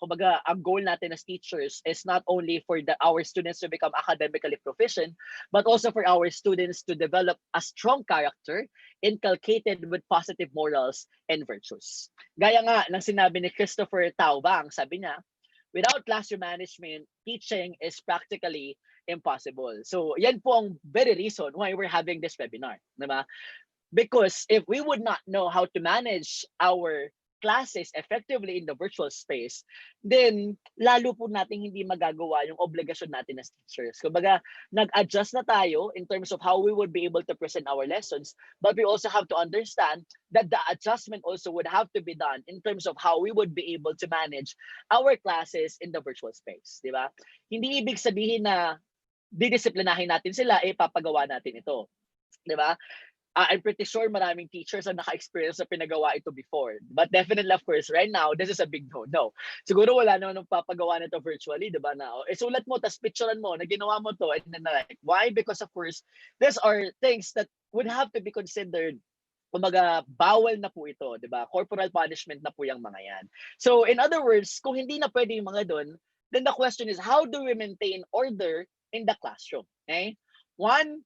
kumbaga, ang goal natin as teachers is not only for our students to become academically proficient, but also for our students to develop a strong character inculcated with positive morals and virtues. Gaya nga ng sinabi ni Christopher Taubang, sabi niya, without classroom management, teaching is practically impossible. So, yan po ang very reason why we're having this webinar. Diba? Because if we would not know how to manage our classes effectively in the virtual space, then lalo po nating hindi magagawa yung obligasyon natin as teachers. Kumbaga, nag-adjust na tayo in terms of how we would be able to present our lessons, but we also have to understand that the adjustment also would have to be done in terms of how we would be able to manage our classes in the virtual space, di ba? Hindi ibig sabihin na didisiplinahin natin sila, papagawa natin ito. Di ba? I'm pretty sure maraming teachers ang naka-experience na pinagawa ito before. But definitely, of course, right now, this is a big no. Siguro wala naman nung papagawa nito virtually, di ba na? Sulat mo, tas picturean mo, na ginawa mo to, and then like, why? Because of course, these are things that would have to be considered. Kumbaga, bawal na po ito, di ba? Corporal punishment na po yung mga yan. So, in other words, kung hindi na pwede yung mga doon, then the question is, how do we maintain order in the classroom? Okay? One,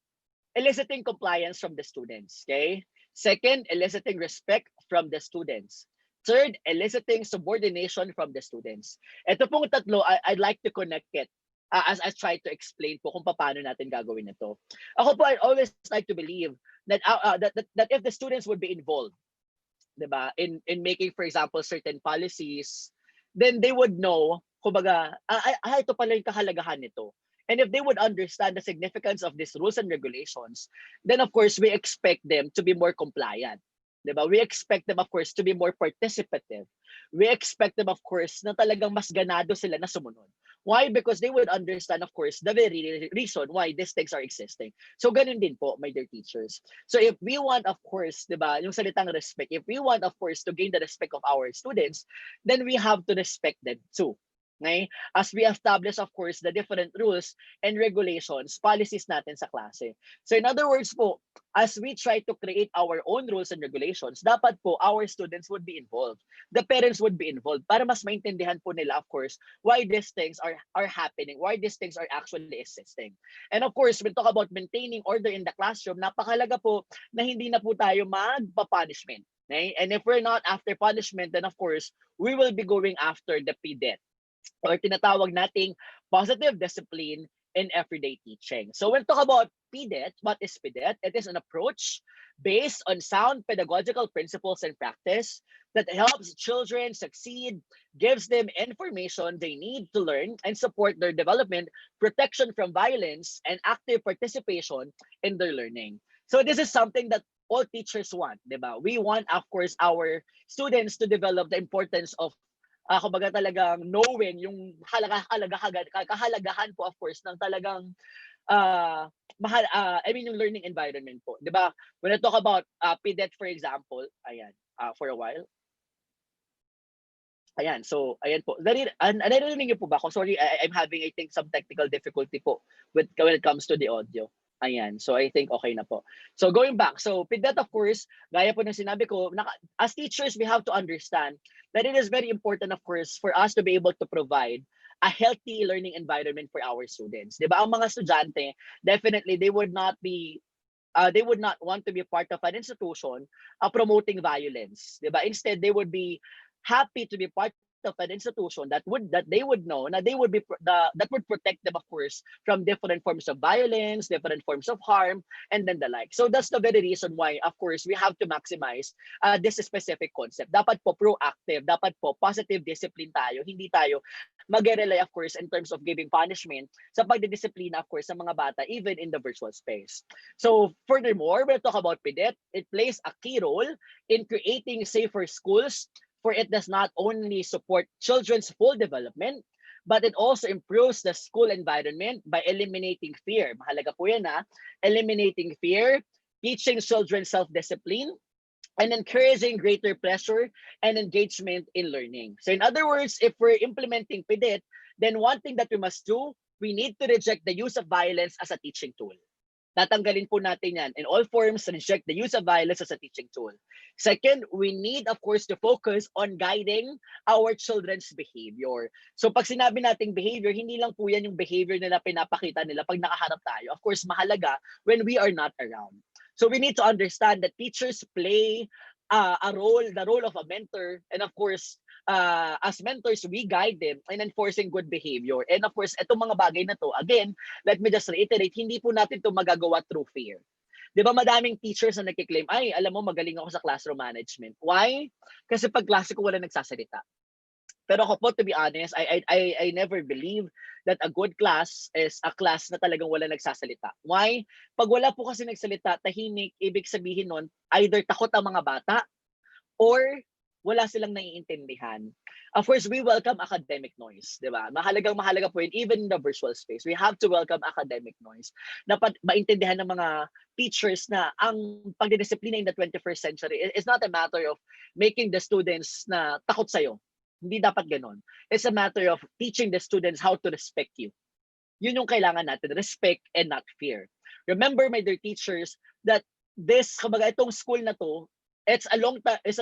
eliciting compliance from the students. Okay? Second, eliciting respect from the students. Third, eliciting subordination from the students. Ito pong tatlo, I'd like to connect it as I try to explain po kung paano natin gagawin ito. Ako po, I always like to believe that if the students would be involved, diba, in making, for example, certain policies, then they would know, kumbaga, ito pala yung kahalagahan nito. And if they would understand the significance of these rules and regulations, then of course we expect them to be more compliant. Diba? We expect them, of course, to be more participative. We expect them, of course, na talagang mas ganado sila na sumunod. Why? Because they would understand, of course, the very reason why these things are existing. So ganun din po, my dear teachers. So if we want, of course, diba, yung salitang respect, if we want, of course, to gain the respect of our students, then we have to respect them too. Okay? As we establish, of course, the different rules and regulations, policies natin sa klase. So in other words po, as we try to create our own rules and regulations, dapat po our students would be involved. The parents would be involved para mas maintindihan po nila, of course, why these things are happening, why these things are actually existing. And of course, we talk about maintaining order in the classroom, napakalaga po na hindi na po tayo magpa-punishment. Okay? And if we're not after punishment, then of course, we will be going after the PDET, or tinatawag nating positive discipline in everyday teaching. So when we talk about PDET, what is PDET? It is an approach based on sound pedagogical principles and practice that helps children succeed, gives them information they need to learn and support their development, protection from violence, and active participation in their learning. So this is something that all teachers want, diba? We want, of course, our students to develop the importance of kumbaga talagang knowing yung kahalagahan po, of course, ng talagang I mean yung learning environment po. 'Di ba? When I talk about PDET, for example, ayan, for a while. Ayan, so ayan po. Narinig niyo po ba ako? Sorry, I'm having, I think, some technical difficulty po when it comes to the audio. Ayan, so I think okay na po. So going back, so PDET, of course, gaya po ng sinabi ko, as teachers, we have to understand that it is very important, of course, for us to be able to provide a healthy learning environment for our students. Diba? Ang mga estudyante, definitely, they would not want to be part of an institution promoting violence. Diba? Instead, they would be happy to be part of an institution that they would know na they would be that would protect them, of course, from different forms of violence, different forms of harm, and then the like. So that's the very reason why, of course, we have to maximize this specific concept. Dapat po proactive, dapat po positive discipline tayo, hindi tayo mag-rely, of course, in terms of giving punishment sa pagdidisiplina, of course, sa mga bata, even in the virtual space. So furthermore, when we talk about PDET, it plays a key role in creating safer schools, for it does not only support children's full development, but it also improves the school environment by eliminating fear. Mahalaga po yan, eliminating fear, teaching children self-discipline, and encouraging greater pleasure and engagement in learning. So in other words, if we're implementing PDET, then one thing that we must do, we need to reject the use of violence as a teaching tool. Tatanggalin po natin yan. In all forms, reject the use of violence as a teaching tool. Second, we need, of course, to focus on guiding our children's behavior. So pag sinabi nating behavior, hindi lang po yan yung behavior nila pinapakita nila pag nakaharap tayo. Of course, mahalaga when we are not around. So we need to understand that teachers play the role of a mentor, and of course, as mentors, we guide them in enforcing good behavior. And of course, itong mga bagay na to, again, let me just reiterate, hindi po natin to magagawa through fear. 'Di ba madaming teachers na nagki-claim, "Ay, alam mo magaling ako sa classroom management." Why? Kasi 'pag klase ko wala nagsasalita. Pero ako po, to be honest, I never believe that a good class is a class na talagang wala nagsasalita. Why? 'Pag wala po kasi nagsalita, tahimik, ibig sabihin nun, either takot ang mga bata or wala silang naiintindihan. Of course, we welcome academic noise, di ba? Mahalagang-mahalaga po yun, even in the virtual space. We have to welcome academic noise. Dapat maintindihan ng mga teachers na ang pagdidisiplina in the 21st century is not a matter of making the students na takot sa'yo. Hindi dapat ganon. It's a matter of teaching the students how to respect you. Yun yung kailangan natin, respect and not fear. Remember, my dear teachers, that kumbaga itong school na to, it's a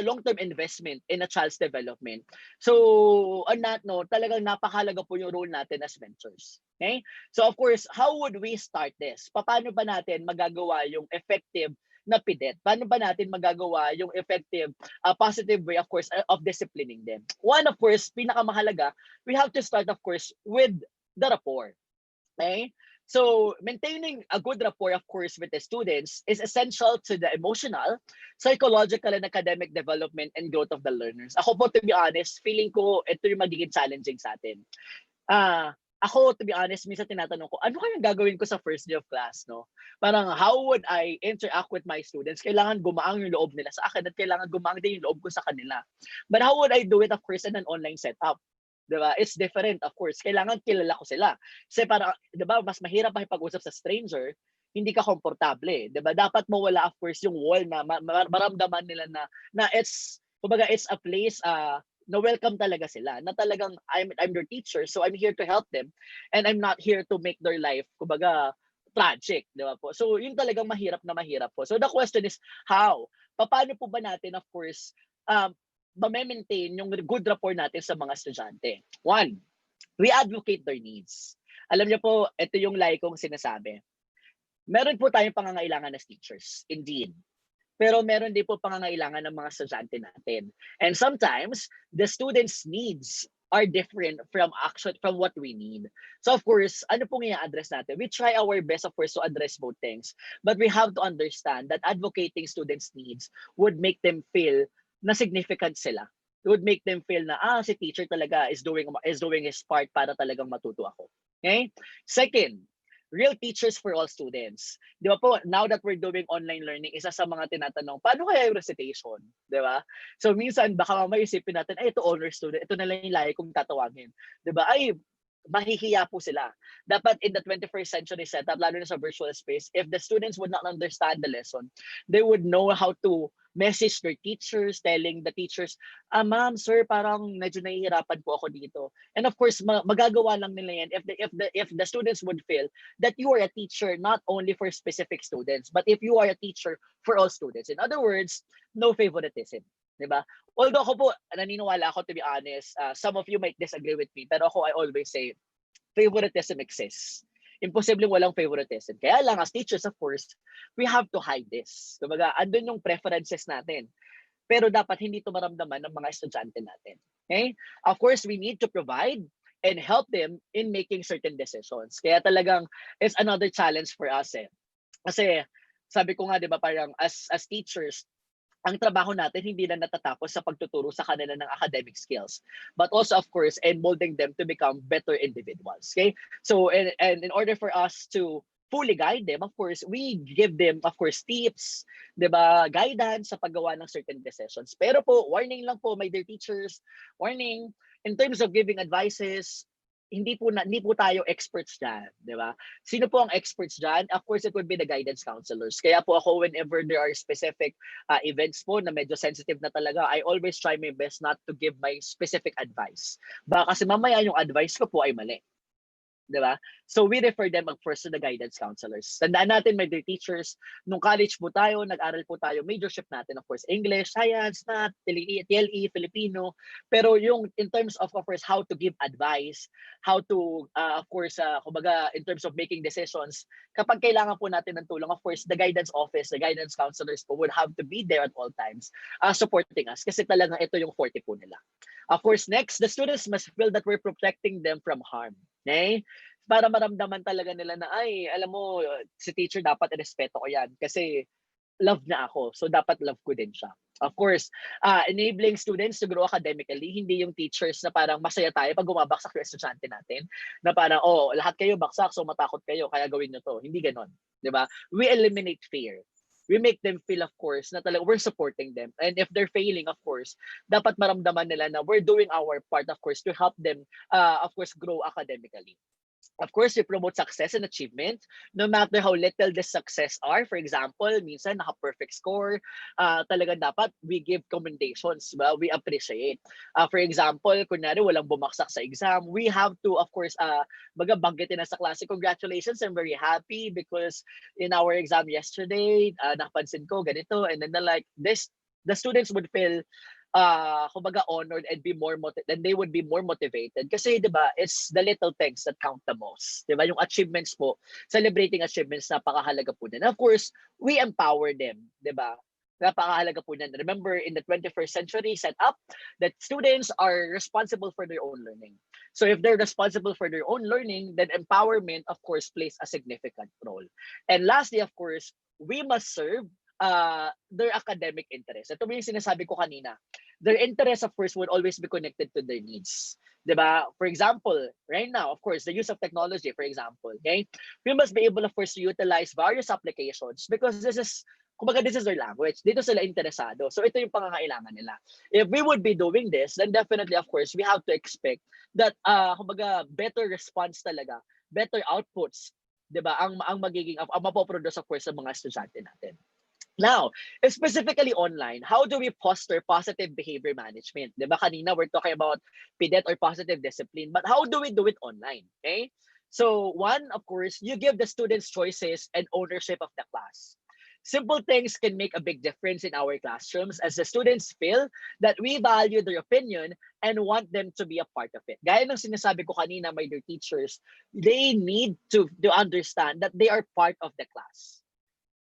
long-term investment in a child's development. So, on that note, talagang napakahalaga po yung role natin as mentors. Okay? So, of course, how would we start this? Paano ba natin magagawa yung effective na PIDET? Paano ba natin magagawa yung effective, positive way, of course, of disciplining them? One, of course, pinakamahalaga, we have to start, of course, with the rapport. Okay? So, maintaining a good rapport, of course, with the students is essential to the emotional, psychological, and academic development and growth of the learners. Ako po, to be honest, feeling ko ito yung magiging challenging sa atin. Ako, to be honest, minsan tinatanong ko, ano kayang gagawin ko sa first day of class, no? Parang, how would I interact with my students? Kailangan gumaang yung loob nila sa akin at kailangan gumaang din yung loob ko sa kanila. But how would I do it, of course, in an online setup? Diba? It's different, of course. Kailangan kilala ko sila. Kasi para, diba, mas mahirap makipag-usap sa stranger, hindi ka komportable. Diba? Dapat mawala, of course, yung wall na maramdaman nila na kumbaga, it's a place na welcome talaga sila. Na talagang, I'm their teacher, so I'm here to help them. And I'm not here to make their life, kumbaga, tragic. Diba po? So, yun talagang mahirap na mahirap po. So, the question is, how? Paano po ba natin, of course, ma-maintain yung good rapport natin sa mga estudyante? One, we advocate their needs. Alam niyo po, ito yung lagi kong sinasabi. Meron po tayong pangangailangan as teachers, indeed. Pero meron din po pangangailangan ng mga estudyante natin. And sometimes, the students' needs are different from what we need. So of course, ano pong i-address natin? We try our best, of course, to address both things. But we have to understand that advocating students' needs would make them feel na significant sila. It would make them feel na, si teacher talaga is doing his part para talagang matuto ako. Okay? Second, real teachers for all students. Di ba po, now that we're doing online learning, isa sa mga tinatanong, paano kaya yung recitation? Di ba? So minsan, baka mamaya isipin natin, ito honor student, ito na lang yung lagi kong tatawagin. Di ba? Mahihiya po sila. Dapat in the 21st century setup, lalo na sa virtual space, if the students would not understand the lesson, they would know how to message their teachers, telling the teachers, ma'am, sir, parang medyo nahihirapan po ako dito. And of course, magagawa lang nila yan if the students would feel that you are a teacher not only for specific students, but if you are a teacher for all students. In other words, no favoritism. Diba? Although ako po, naniniwala ako, to be honest, some of you might disagree with me, pero ako, I always say, favoritism exists. Imposibleng walang favoritism. Kaya lang, as teachers, of course, we have to hide this. Kumbaga, andun yung preferences natin. Pero dapat hindi ito maramdaman ng mga estudyante natin. Okay? Of course, we need to provide and help them in making certain decisions. Kaya talagang, it's another challenge for us eh. Kasi, sabi ko nga, di ba, parang as teachers, ang trabaho natin hindi na natatapos sa pagtuturo sa kanila ng academic skills, but also, of course, in molding them to become better individuals. Okay? So, and in order for us to fully guide them, of course, we give them, of course, tips, diba, guidance sa paggawa ng certain decisions. Pero po, warning lang po, my dear teachers, warning, in terms of giving advices, hindi po tayo experts diyan, 'di ba? Sino po ang experts diyan? Of course, it would be the guidance counselors. Kaya po ako, whenever there are specific events po na medyo sensitive na talaga, I always try my best not to give my specific advice. Baka kasi mamaya yung advice ko po ay mali. 'Di ba? So we refer them first to the guidance counselors. Tandaan natin, my dear teachers, nung college po tayo, nag-aral po tayo, majorship natin, of course, English, Science, Math, TLE, Filipino. Pero yung in terms of course, how to give advice, how to, of course, kumbaga, in terms of making decisions, kapag kailangan po natin ng tulong, of course, the guidance office, the guidance counselors po would have to be there at all times, supporting us. Kasi talaga ito yung forte po nila. Of course, next, the students must feel that we're protecting them from harm. Okay? Para maramdaman talaga nila na, ay, alam mo, si teacher dapat irespeto ko yan kasi love na ako. So, dapat love ko din siya. Of course, enabling students to grow academically, hindi yung teachers na parang masaya tayo pag bumabaksak yung estudyante natin, na parang, oh, lahat kayo baksak, so matakot kayo, kaya gawin nyo to. Hindi ganon. Di ba? We eliminate fear. We make them feel, of course, na talaga we're supporting them. And if they're failing, of course, dapat maramdaman nila na we're doing our part, of course, to help them, of course, grow academically. Of course, we promote success and achievement, no matter how little the success are. For example, minsan naka-perfect score, talagang dapat we give commendations, well, we appreciate. For example, kunyari walang bumaksak sa exam, we have to, of course, banggitin na sa klase, congratulations, I'm very happy because in our exam yesterday, napansin ko ganito, and then like this, the students would feel kumbaga honored and be more then they would be more motivated kasi 'di ba it's the little things that count the most, 'di ba, yung achievements po, celebrating achievements, napakahalaga po din. Of course, we empower them, 'di ba, napakahalaga po din. Remember, in the 21st century set up that students are responsible for their own learning. So if they're responsible for their own learning, then empowerment, of course, plays a significant role. And lastly, of course, we must serve their academic interest. Ito yung sinasabi ko kanina. Their interest, of course, would always be connected to their needs. Diba? For example, right now, of course, the use of technology, for example, okay? We must be able, of course, to utilize various applications because kumbaga, this is their language. Dito sila interesado. So ito yung pangangailangan nila. If we would be doing this, then definitely, of course, we have to expect that, kumbaga, better response talaga, better outputs, diba? Ang magiging, ang mapoproduce, of course, sa mga estudyante natin. Now, specifically online, how do we foster positive behavior management? Diba kanina we're talking about PDET or positive discipline, but how do we do it online? Okay? So one, of course, you give the students choices and ownership of the class. Simple things can make a big difference in our classrooms as the students feel that we value their opinion and want them to be a part of it. Gaya ng sinasabi ko kanina, my dear teachers, they need to understand that they are part of the class.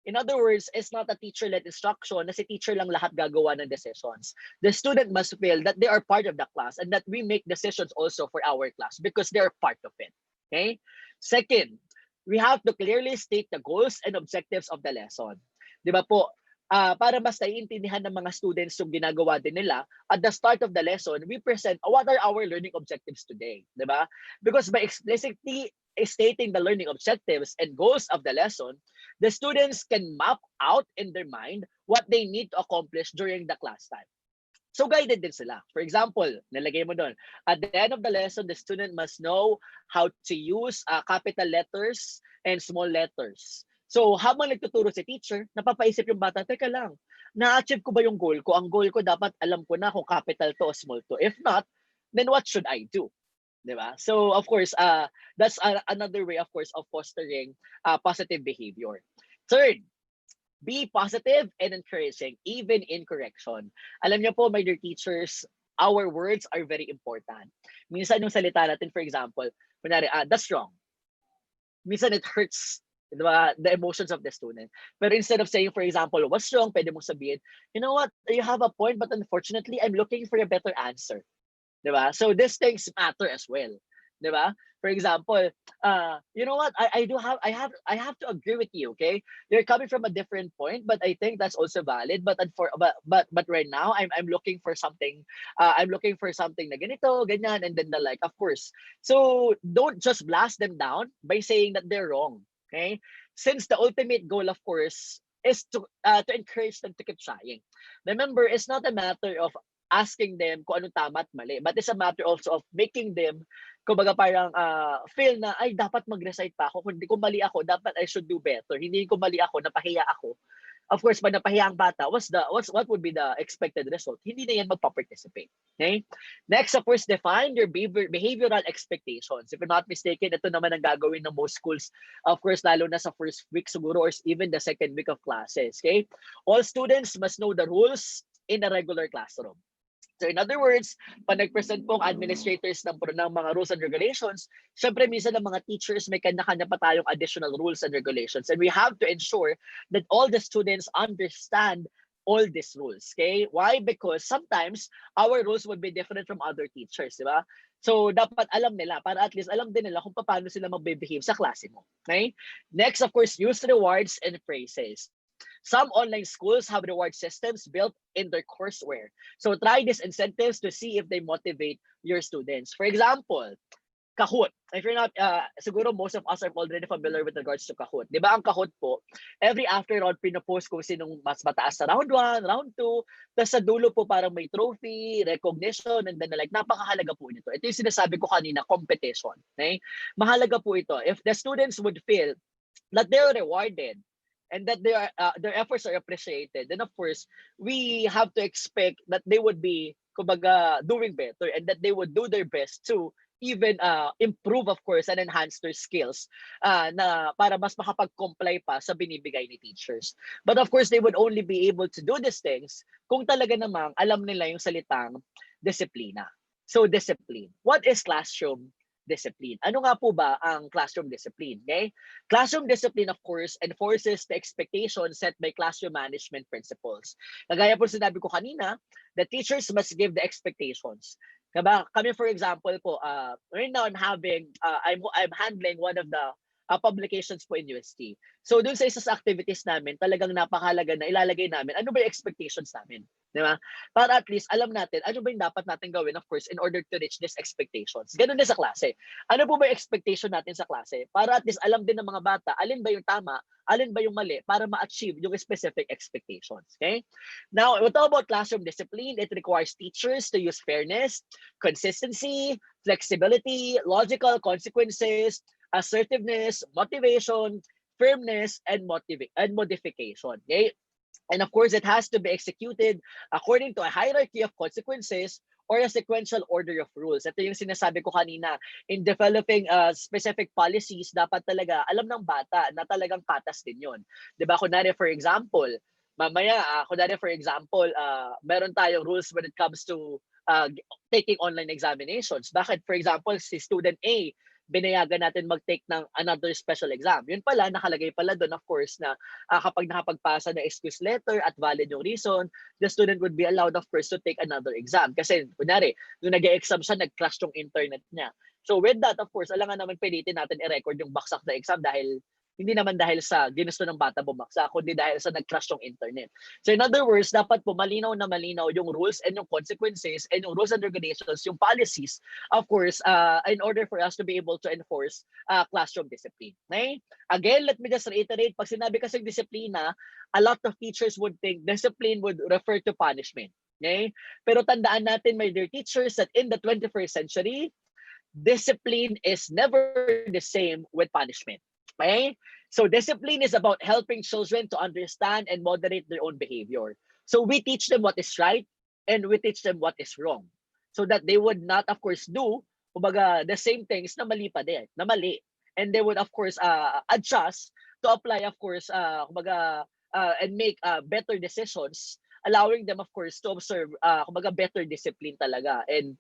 In other words, it's not a teacher-led instruction na si teacher lang lahat gagawa ng decisions. The student must feel that they are part of the class and that we make decisions also for our class because they are part of it. Okay? Second, we have to clearly state the goals and objectives of the lesson. Di ba po? Para mas naiintindihan ng mga students yung ginagawa din nila, at the start of the lesson, we present what are our learning objectives today. Di ba? Because by explicitly stating the learning objectives and goals of the lesson, the students can map out in their mind what they need to accomplish during the class time. So guided din sila. For example, nilagay mo doon, at the end of the lesson, the student must know how to use capital letters and small letters. So habang nagtuturo si teacher, napapaisip yung bata, teka lang, na-achieve ko ba yung goal ko? Ang goal ko dapat alam ko na kung capital to o small to. If not, then what should I do? Diba? So of course, that's another way, of course, of fostering positive behavior. Third, be positive and encouraging, even in correction. Alam niyo po, my dear teachers, our words are very important. Minsan yung salita natin, for example, kunyari, that's wrong. Minsan it hurts, diba, the emotions of the student. Pero instead of saying, for example, what's wrong, pwede mong sabihin, you know what, you have a point, but unfortunately, I'm looking for a better answer. Diba? So these things matter as well. Diba? For example, you know what? I have to agree with you. Okay, you're coming from a different point, but I think that's also valid. But right now, I'm looking for something. I'm looking for something na ganito, ganyan, and then the like. Of course. So don't just blast them down by saying that they're wrong. Okay, since the ultimate goal, of course, is to encourage them to keep trying. Remember, it's not a matter of asking them kung anong tama at mali. But it's a matter also of making them, kumbaga parang feel na, ay, dapat mag-recite pa ako. Kung mali ako, dapat I should do better. Hindi ko mali ako, napahiya ako. Of course, pag napahiya ang bata, what would be the expected result? Hindi na yan magpa-participate. Okay? Next, of course, define your behavioral expectations. If you're not mistaken, ito naman ang gagawin ng most schools. Of course, lalo na sa first week siguro or even the second week of classes. Okay? All students must know the rules in a regular classroom. So in other words, pag nag-present po ang administrators ng mga rules and regulations, syempre minsan ng mga teachers may kanya-kanya pa tayong additional rules and regulations. And we have to ensure that all the students understand all these rules. Okay? Why? Because sometimes our rules would be different from other teachers, di ba? So, dapat alam nila, para at least alam din nila kung paano sila magbe-behave sa klase mo. Okay? Next, of course, use rewards and praises. Some online schools have reward systems built in their courseware. So, try these incentives to see if they motivate your students. For example, Kahoot. If you're not, siguro most of us are already familiar with regards to Kahoot. Di ba ang Kahoot po, every after round, pinopost kung sinong mas mataas sa round 1, round 2, tapos sa dulo po parang may trophy, recognition, and then like, napakahalaga po nito. Ito yung sinasabi ko kanina, competition. Okay? Mahalaga po ito. If the students would feel that they're rewarded and that their efforts are appreciated, then of course, we have to expect that they would be, kumbaga, doing better and that they would do their best to even improve, of course, and enhance their skills na para mas makapag-comply pa sa binibigay ni teachers. But of course, they would only be able to do these things kung talaga namang alam nila yung salitang disiplina. So, discipline. What is classroom discipline? Ano nga po ba ang classroom discipline? Okay? Classroom discipline, of course, enforces the expectations set by classroom management principles. Kagaya po sinabi ko kanina, the teachers must give the expectations. Kami, for example po, right now I'm handling one of the publications po in UST. So dun sa isa sa activities namin, talagang napakahalaga na ilalagay namin ano ba yung expectations namin. Di ba? Para at least alam natin ano ba yung dapat natin gawin, of course, in order to reach these expectations. Ganun din sa klase. Ano po ba yung expectation natin sa klase? Para at least alam din ng mga bata, alin ba yung tama, alin ba yung mali, para ma-achieve yung specific expectations. Okay? Now, we talk about classroom discipline. It requires teachers to use fairness, consistency, flexibility, logical consequences, assertiveness, motivation, firmness, and modification. Okay? And of course, it has to be executed according to a hierarchy of consequences or a sequential order of rules. Ito yung sinasabi ko kanina, in developing specific policies, dapat talaga alam ng bata na talagang patas din yun. Diba? Kunwari, for example, meron tayong rules when it comes to taking online examinations. Bakit? For example, si student A, binayagan natin mag-take ng another special exam. Yun pala, nakalagay pala doon, of course, na kapag nakapagpasa ng excuse letter at valid yung reason, the student would be allowed, of course, to take another exam. Kasi, kunyari, nung nag-e-exam siya, nag-crash yung internet niya. So with that, of course, alangan naman pilitin natin i-record yung baksak na exam dahil hindi naman dahil sa ginusto ng bata bumagsak, kundi dahil sa nag-crash yung internet. So in other words, dapat po malinaw na malinaw yung rules and yung consequences and yung rules and regulations, yung policies, of course, in order for us to be able to enforce classroom discipline. Okay? Again, let me just reiterate, pag sinabi kasi disiplina, a lot of teachers would think discipline would refer to punishment. Okay? Pero tandaan natin, my dear teachers, that in the 21st century, discipline is never the same with punishment. Okay? So discipline is about helping children to understand and moderate their own behavior. So we teach them what is right and we teach them what is wrong. So that they would not, of course, do the same things na mali pa din, na mali. And they would, of course, adjust to apply, of course, and make better decisions, allowing them, of course, to observe better discipline talaga. And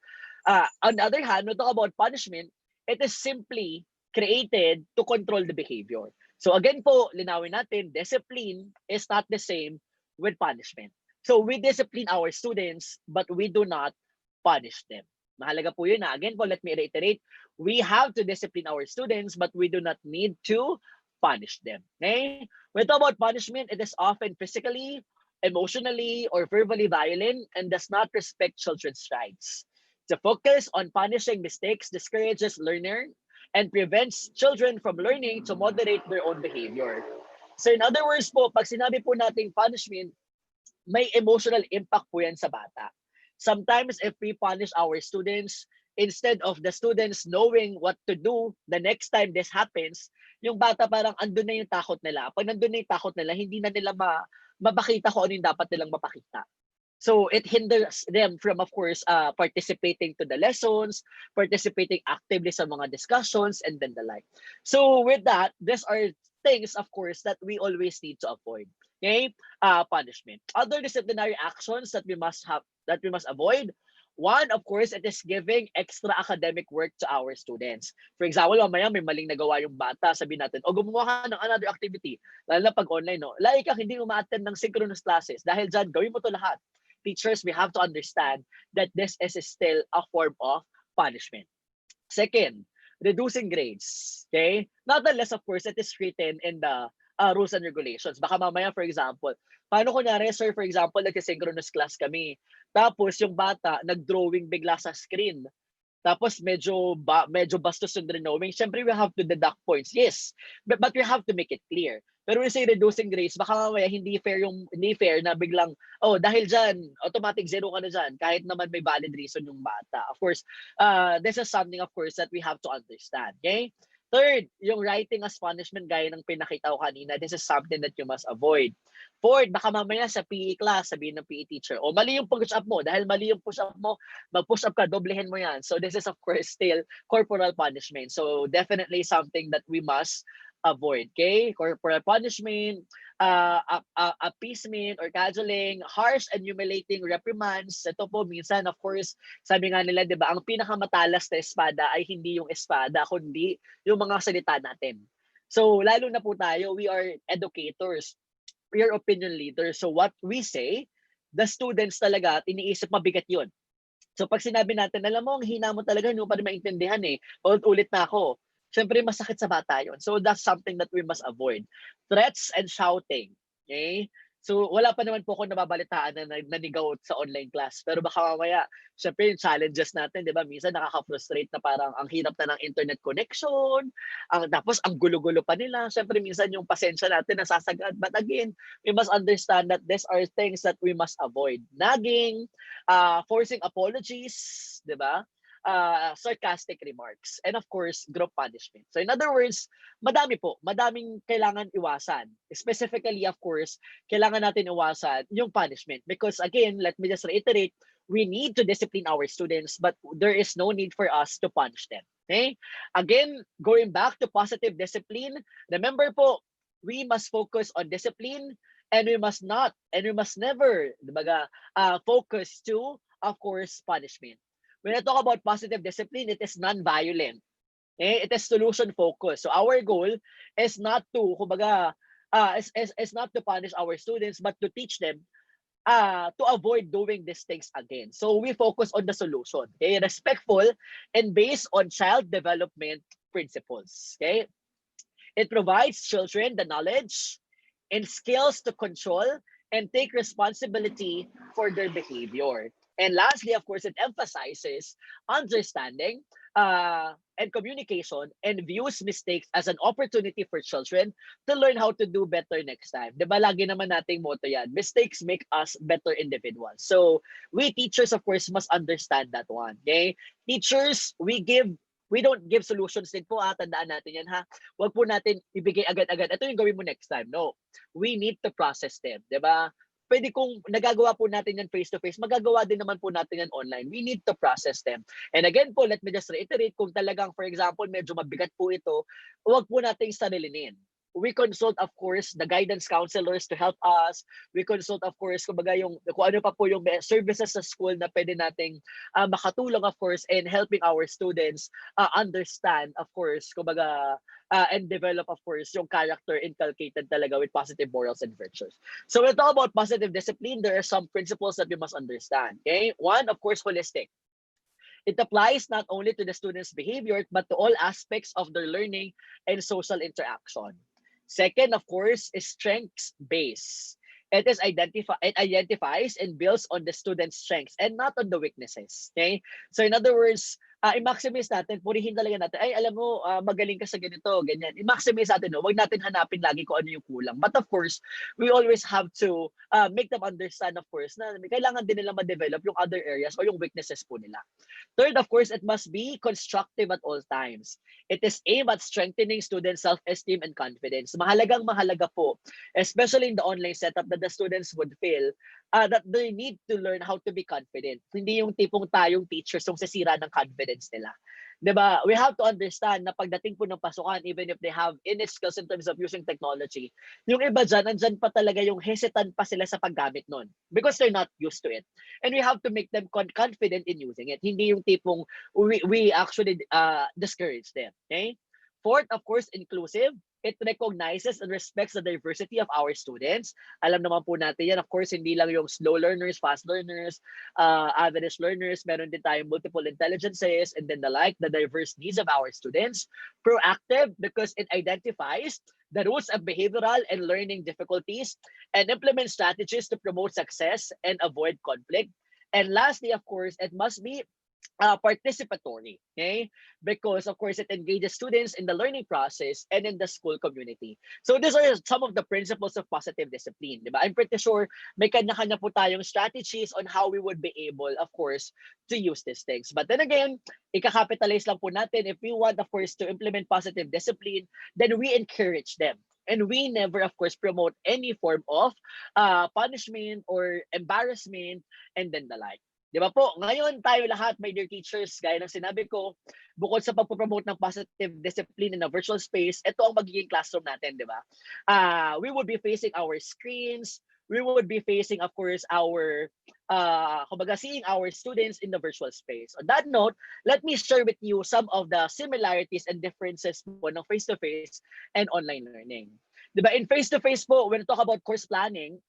on the other hand, when we talk about punishment, it is simply created to control the behavior. So again po, linawin natin, discipline is not the same with punishment. So we discipline our students, but we do not punish them. Mahalaga po yun na. Again po, let me reiterate, we have to discipline our students, but we do not need to punish them. Okay? When we talk about punishment, it is often physically, emotionally, or verbally violent and does not respect children's rights. The focus on punishing mistakes discourages learner and prevents children from learning to moderate their own behavior. So in other words po, pag sinabi po nating punishment, may emotional impact po yan sa bata. Sometimes if we punish our students, instead of the students knowing what to do the next time this happens, yung bata parang andun na yung takot nila. Pag nandun na yung takot nila, hindi na nila mapakita kung ano yung dapat nilang mapakita. So it hinders them from, of course, participating to the lessons, participating actively sa mga discussions, and then the like. So with that, these are things, of course, that we always need to avoid. Okay, punishment. Other disciplinary actions that we must avoid One, of course, it is giving extra academic work to our students. For example, mamaya may maling nagawa yung bata, sabihin natin, o gumawa ka ng another activity, lalo na pag online, no? Like ka, hindi umaattend ng synchronous classes. Dahil dyan, gawin mo to lahat. Teachers, we have to understand that this is still a form of punishment. Second, reducing grades. Okay? Nonetheless, of course, it is written in the rules and regulations. Baka mamaya, for example, paano kunyari, sir, for example, nag-synchronous class kami. Tapos yung bata, nag-drawing bigla sa screen. Tapos medyo bastos yung drawing. Siyempre, we have to deduct points. Yes, but we have to make it clear. Pero when we say reducing grades, baka mamaya hindi fair na biglang, oh, dahil dyan, automatic zero ka na dyan, kahit naman may valid reason yung bata. Of course, this is something, of course, that we have to understand. Okay? Third, yung writing as punishment, gaya ng pinakita ko kanina, this is something that you must avoid. Fourth, baka mamaya sa PE class, sabihin ng PE teacher, o mali yung push-up mo, dahil mali yung push-up mo, mag-push up ka, doblehin mo yan. So this is, of course, still corporal punishment. So definitely something that we must avoid. Okay? Corporal punishment, appeasement or cajoling, harsh and humiliating reprimands. Ito po, minsan, of course, sabi nga nila, di ba, ang pinakamatalas na espada ay hindi yung espada, kundi yung mga salita natin. So, lalo na po tayo, we are educators, we are opinion leaders. So, what we say, the students talaga, iniisip mabigat yun. So, pag sinabi natin, alam mo, ang hina mo talaga, hindi mo pa rin maintindihan eh. Ulit na ako. Siyempre, masakit sa bata yun. So, that's something that we must avoid. Threats and shouting. Okay? So, wala pa naman po ako nababalitaan na nanigaw sa online class. Pero baka mamaya, syempre yung challenges natin, di ba? Minsan nakaka-frustrate na parang ang hirap na ng internet connection. Tapos ang gulo-gulo pa nila. Syempre minsan yung pasensya natin nasasagad. But again, we must understand that these are things that we must avoid. Nagging, forcing apologies, di ba? Sarcastic remarks, and of course, group punishment. So in other words, madaming kailangan iwasan. Specifically, of course, kailangan natin iwasan yung punishment. Because again, let me just reiterate, we need to discipline our students, but there is no need for us to punish them. Okay? Again, going back to positive discipline, remember po, we must focus on discipline, and we must never, diba, focus to, of course, punishment. When I talk about positive discipline, it is non-violent. Okay? It is solution-focused. So our goal is not to, kumbaga, is not to punish our students, but to teach them to avoid doing these things again. So we focus on the solution. Okay? Respectful and based on child development principles. Okay? It provides children the knowledge and skills to control and take responsibility for their behavior. And lastly, of course, it emphasizes understanding and communication and views mistakes as an opportunity for children to learn how to do better next time. Diba lagi naman nating motto yan, mistakes make us better individuals. So we teachers, of course, must understand that one. Okay? Teachers, we don't give solutions din po, tandaan natin yan ha. Huwag po natin ibigay agad-agad. Ito yung gawin mo next time. No. We need to process them. Diba? Pwede kung nagagawa po natin yan face-to-face, magagawa din naman po natin yan online. We need to process them. And again po, let me just reiterate, kung talagang, for example, medyo mabigat po ito, huwag po nating sarilinin. We consult, of course, the guidance counselors to help us. We consult, of course, kung ano pa po yung services sa school na pwede nating makatulong, of course, in helping our students understand, of course, and develop, of course, yung character inculcated talaga with positive morals and virtues. So when we talk about positive discipline, there are some principles that we must understand. Okay, one, of course, holistic. It applies not only to the student's behavior, but to all aspects of their learning and social interaction. Second, of course, is strengths-based. It identifies and builds on the student's strengths and not on the weaknesses. Okay? So in other words, i-maximize natin, purihin talaga natin, ay alam mo, magaling ka sa ganito, ganyan. I-maximize natin, no? Huwag natin hanapin lagi kung ano yung kulang. But of course, we always have to make them understand, of course, na kailangan din nila ma-develop yung other areas or yung weaknesses po nila. Third, of course, it must be constructive at all times. It is aimed at strengthening students' self-esteem and confidence. Mahalagang mahalaga po, especially in the online setup, that the students would feel that they need to learn how to be confident. Hindi yung tipong tayong teachers yung sisira ng confidence nila. 'Di ba? We have to understand na pagdating po ng pasukan, even if they have any skills in terms of using technology, yung iba dyan, nandyan pa talaga yung hesitant pa sila sa paggamit nun because they're not used to it. And we have to make them confident in using it. Hindi yung tipong we actually discourage them. Okay? Fourth, of course, inclusive. It recognizes and respects the diversity of our students. Alam naman po natin yan. Of course, hindi lang yung slow learners, fast learners, average learners. Meron din tayong multiple intelligences and then the like, the diverse needs of our students. Proactive because it identifies the roots of behavioral and learning difficulties and implement strategies to promote success and avoid conflict. And lastly, of course, it must be participatory, okay? Because of course it engages students in the learning process and in the school community. So these are some of the principles of positive discipline, di ba? I'm pretty sure may kanya-kanya po tayong strategies on how we would be able, of course, to use these things. But then again, ika-capitalize lang po natin if we want, of course, to implement positive discipline, then we encourage them. And we never, of course, promote any form of punishment or embarrassment and then the like. Di ba po? Ngayon tayo lahat, my dear teachers, gaya ng sinabi ko, bukod sa pagpopromote ng positive discipline in a virtual space, ito ang magiging classroom natin, di ba? We would be facing our screens, we would be facing, of course, our, kumbaga, seeing our students in the virtual space. On that note, let me share with you some of the similarities and differences po ng face-to-face and online learning. Di ba? In face-to-face po, when we talk about course planning,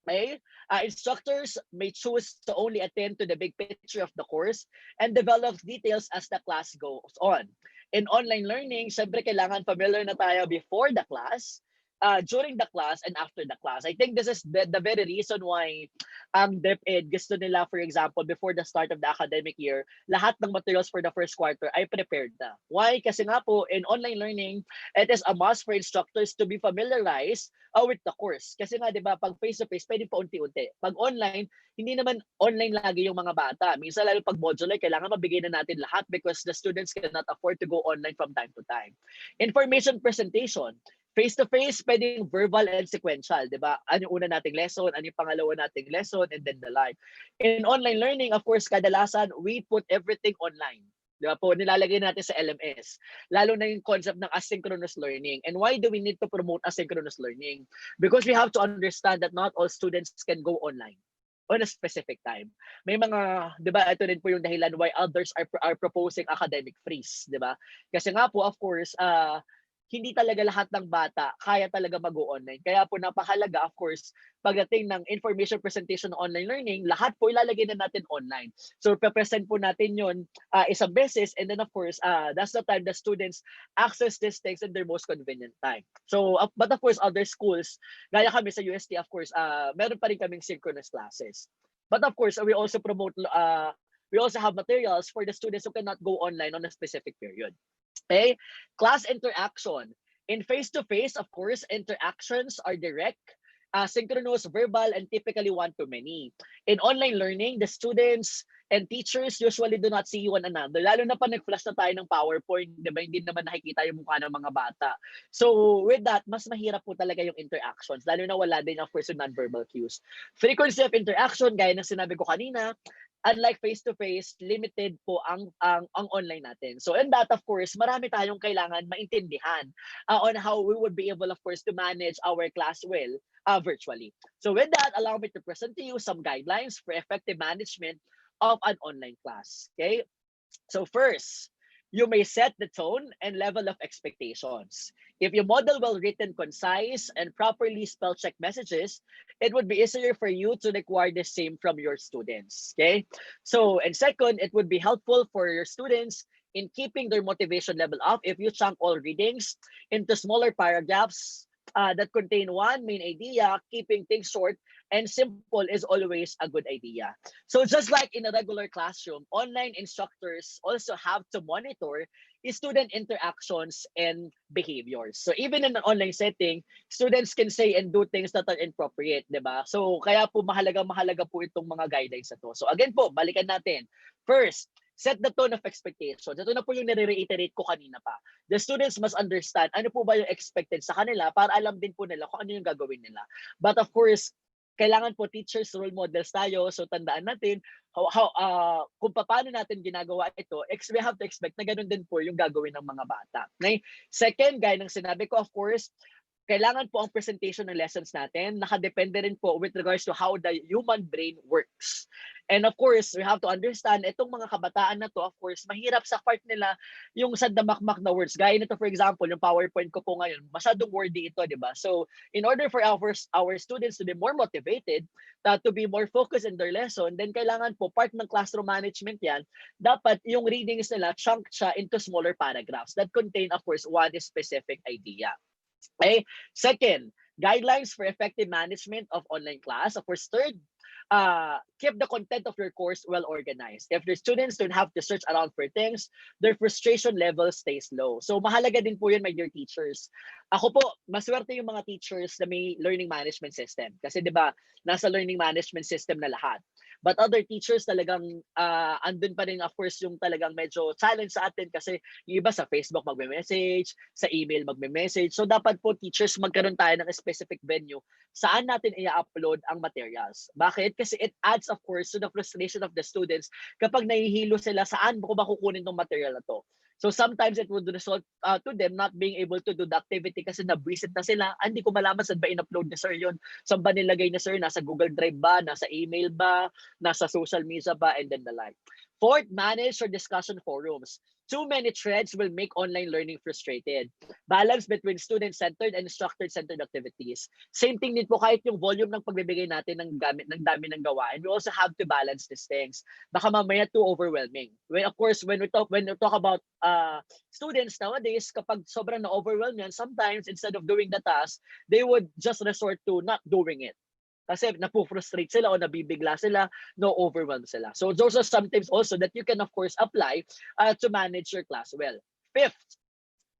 okay, instructors may choose to only attend to the big picture of the course and develop details as the class goes on. In online learning, syempre kailangan familiar na tayo before the class, during the class, and after the class. I think this is the very reason why ang DepEd gusto nila, for example, before the start of the academic year, lahat ng materials for the first quarter ay prepared na. Why? Kasi nga po, in online learning, it is a must for instructors to be familiarized with the course. Kasi nga, di ba, pag face-to-face, pwede pa unti-unti. Pag online, hindi naman online lagi yung mga bata. Minsan, lalo pag modular, kailangan mabigay na natin lahat because the students cannot afford to go online from time to time. Information presentation. Face-to-face, pwedeng verbal and sequential, di ba? Ano yung una nating lesson, ano yung pangalawa nating lesson, and then the like. In online learning, of course, kadalasan, we put everything online. Di ba po, nilalagay natin sa LMS. Lalo na yung concept ng asynchronous learning. And why do we need to promote asynchronous learning? Because we have to understand that not all students can go online on a specific time. May mga, di ba, ito din po yung dahilan why others are proposing academic freeze, di ba? Kasi nga po, of course, hindi talaga lahat ng bata kaya talaga mag-go online. Kaya po napakalaga, of course, pagdating ng information presentation ng online learning, lahat po ilalagay na natin online. So, pe-present po natin yun isang beses and then of course, that's the time the students access these things in their most convenient time. So, but of course, other schools, gaya kami sa UST, of course, meron pa rin kaming synchronous classes. But of course, we also promote, we also have materials for the students who cannot go online on a specific period. Okay? Class interaction. In face-to-face, of course, interactions are direct, synchronous, verbal, and typically one-to-many. In online learning, the students and teachers usually do not see one another. Lalo na pa nag-flash na tayo ng PowerPoint, di ba? Hindi naman nakikita yung mukha ng mga bata. So with that, mas mahirap po talaga yung interactions. Lalo na wala din, of course, yung non-verbal cues. Frequency of interaction, gaya ng sinabi ko kanina, unlike face-to-face, limited po ang online natin. So in that, of course, marami tayong kailangan maintindihan on how we would be able, of course, to manage our class well virtually. So with that, allow me to present to you some guidelines for effective management of an online class. Okay? So first, you may set the tone and level of expectations. If you model well-written, concise, and properly spell-check messages, it would be easier for you to require the same from your students. Okay? So, and second, it would be helpful for your students in keeping their motivation level up if you chunk all readings into smaller paragraphs that contain one main idea, keeping things short and simple is always a good idea. So just like in a regular classroom, online instructors also have to monitor student interactions and behaviors. So even in an online setting, students can say and do things that are inappropriate, di ba? So kaya po mahalaga po itong mga guidelines na to. So again po, balikan natin. First, set the tone of expectations. Ito na po yung nire-reiterate ko kanina pa. The students must understand ano po ba yung expected sa kanila para alam din po nila kung ano yung gagawin nila. But of course, kailangan po teachers role models tayo. So tandaan natin kung paano natin ginagawa ito, we have to expect na ganun din po yung gagawin ng mga bata. Okay? Second, gaya ng sinabi ko, of course, kailangan po ang presentation ng lessons natin nakadepende rin po with regards to how the human brain works. And of course, we have to understand itong mga kabataan na to, of course, mahirap sa part nila yung sandamakmak na words. Gaya nito, for example, yung PowerPoint ko po ngayon, masyadong wordy ito, di ba? So, in order for our students to be more motivated, to be more focused in their lesson, then kailangan po, part ng classroom management yan, dapat yung readings nila chunk siya into smaller paragraphs that contain, of course, one specific idea. Okay. Second, guidelines for effective management of online class. Of course, third, keep the content of your course well organized. If the students don't have to search around for things, their frustration level stays low. So mahalaga din po yun, my dear teachers. Ako po, maswerte yung mga teachers na may learning management system. Kasi di ba, nasa learning management system na lahat. But other teachers talagang andun pa rin, of course, yung talagang medyo challenge sa atin kasi yung iba sa Facebook magme-message, sa email magme-message. So dapat po teachers magkaroon tayo ng specific venue saan natin i-upload ang materials. Bakit? Kasi it adds, of course, to the frustration of the students kapag nahihilo sila saan ko ba kukunin tong material na to. So sometimes it would result to them not being able to do the activity kasi na-visit na sila. Hindi ko malaman saan ba in-upload ni sir yun. Saan ba nilagay ni sir? Nasa Google Drive ba? Nasa email ba? Nasa social media ba? And then the like. Fourth, manage your discussion forums. Too many threads will make online learning frustrated. Balance between student-centered and instructor-centered activities. Same thing din po kahit yung volume ng pagbibigay natin ng gamit ng dami ng gawain. We also have to balance these things. Baka mamaya too overwhelming. Of course, when we talk about students nowadays, kapag sobrang na-overwhelm yan, sometimes instead of doing the task, they would just resort to not doing it. Kasi napu-frustrate sila o nabibigla sila, no-overwhelm sila. So those are sometimes also that you can of course apply to manage your class well. Fifth,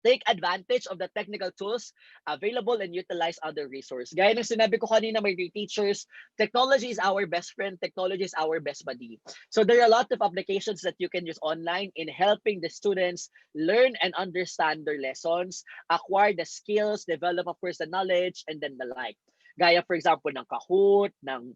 take advantage of the technical tools available and utilize other resources. Gaya ng sinabi ko kanina, my dear teachers, technology is our best friend, technology is our best buddy. So there are a lot of applications that you can use online in helping the students learn and understand their lessons, acquire the skills, develop of course the knowledge, and then the like. Gaya for example ng Kahoot, ng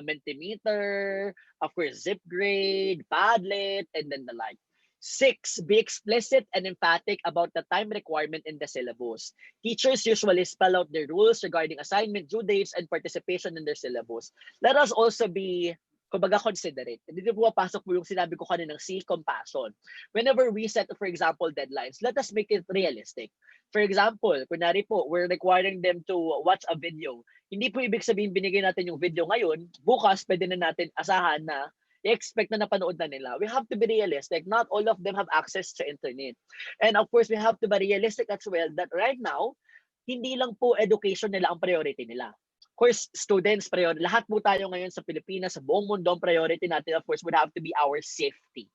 Mentimeter, of course Zipgrade, Padlet, and then the like. 6, be explicit and emphatic about the time requirement in the syllabus. Teachers usually spell out their rules regarding assignment, due dates, and participation in their syllabus. Let us also be, kumbaga, considerate. Dito po papasok po yung sinabi ko kanina ng C, compassion. Whenever we set, for example, deadlines, let us make it realistic. For example, kunwari po, we're requiring them to watch a video. Hindi po ibig sabihin binigay natin yung video ngayon, bukas pwede na natin asahan na i-expect na napanood na nila. We have to be realistic. Not all of them have access to internet. And of course, we have to be realistic as well that right now, hindi lang po education nila ang priority nila. Of course, students, priority. Lahat po tayo ngayon sa Pilipinas, sa buong mundo, ang priority natin, of course, would have to be our safety.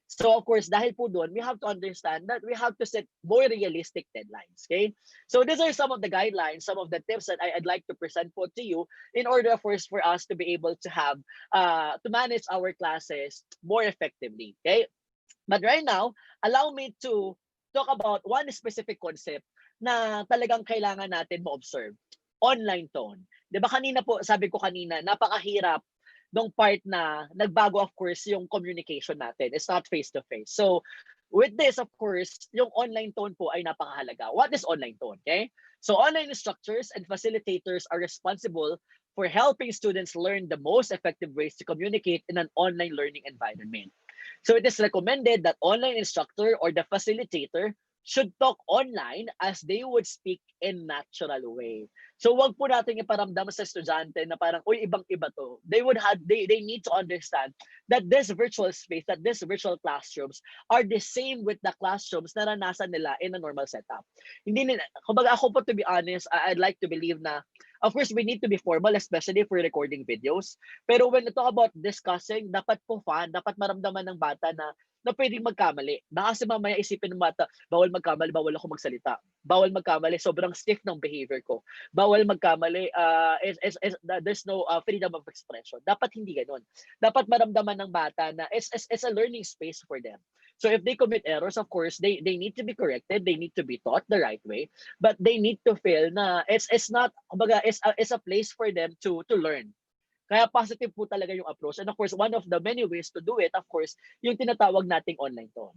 So of course, dahil po doon, we have to understand that we have to set more realistic deadlines. Okay? So these are some of the guidelines, some of the tips that I'd like to present po to you in order, of course, for us to be able to have, to manage our classes more effectively. Okay? But right now, allow me to talk about one specific concept na talagang kailangan natin ma-observe. Online tone. Di ba kanina po, sabi ko kanina, napakahirap nung part na nagbago of course yung communication natin. It's not face-to-face. So with this, of course, yung online tone po ay napakahalaga. What is online tone? Okay? So online instructors and facilitators are responsible for helping students learn the most effective ways to communicate in an online learning environment. So it is recommended that online instructor or the facilitator should talk online as they would speak in natural way. So wag po natin iparamdam sa estudyante na parang, uy, ibang-iba to. They need to understand that this virtual space, that this virtual classrooms are the same with the classrooms na naranasan nila in a normal setup. Hindi nila, kumbaga ako po, to be honest, I'd like to believe na, of course, we need to be formal, especially for recording videos. Pero when we talk about discussing, dapat po fun, dapat maramdaman ng bata na pwedeng magkamali. Baka kasi mamaya isipin ng bata, bawal magkamali, bawal ako magsalita. Bawal magkamali, sobrang stiff ng behavior ko. Bawal magkamali, there's no freedom of expression. Dapat hindi ganun. Dapat maramdaman ng bata na it's a learning space for them. So if they commit errors, of course, they need to be corrected, they need to be taught the right way, but they need to feel na it's not, kumbaga, it's a place for them to learn. Kaya positive po talaga yung approach. And of course, one of the many ways to do it, of course, yung tinatawag nating online to.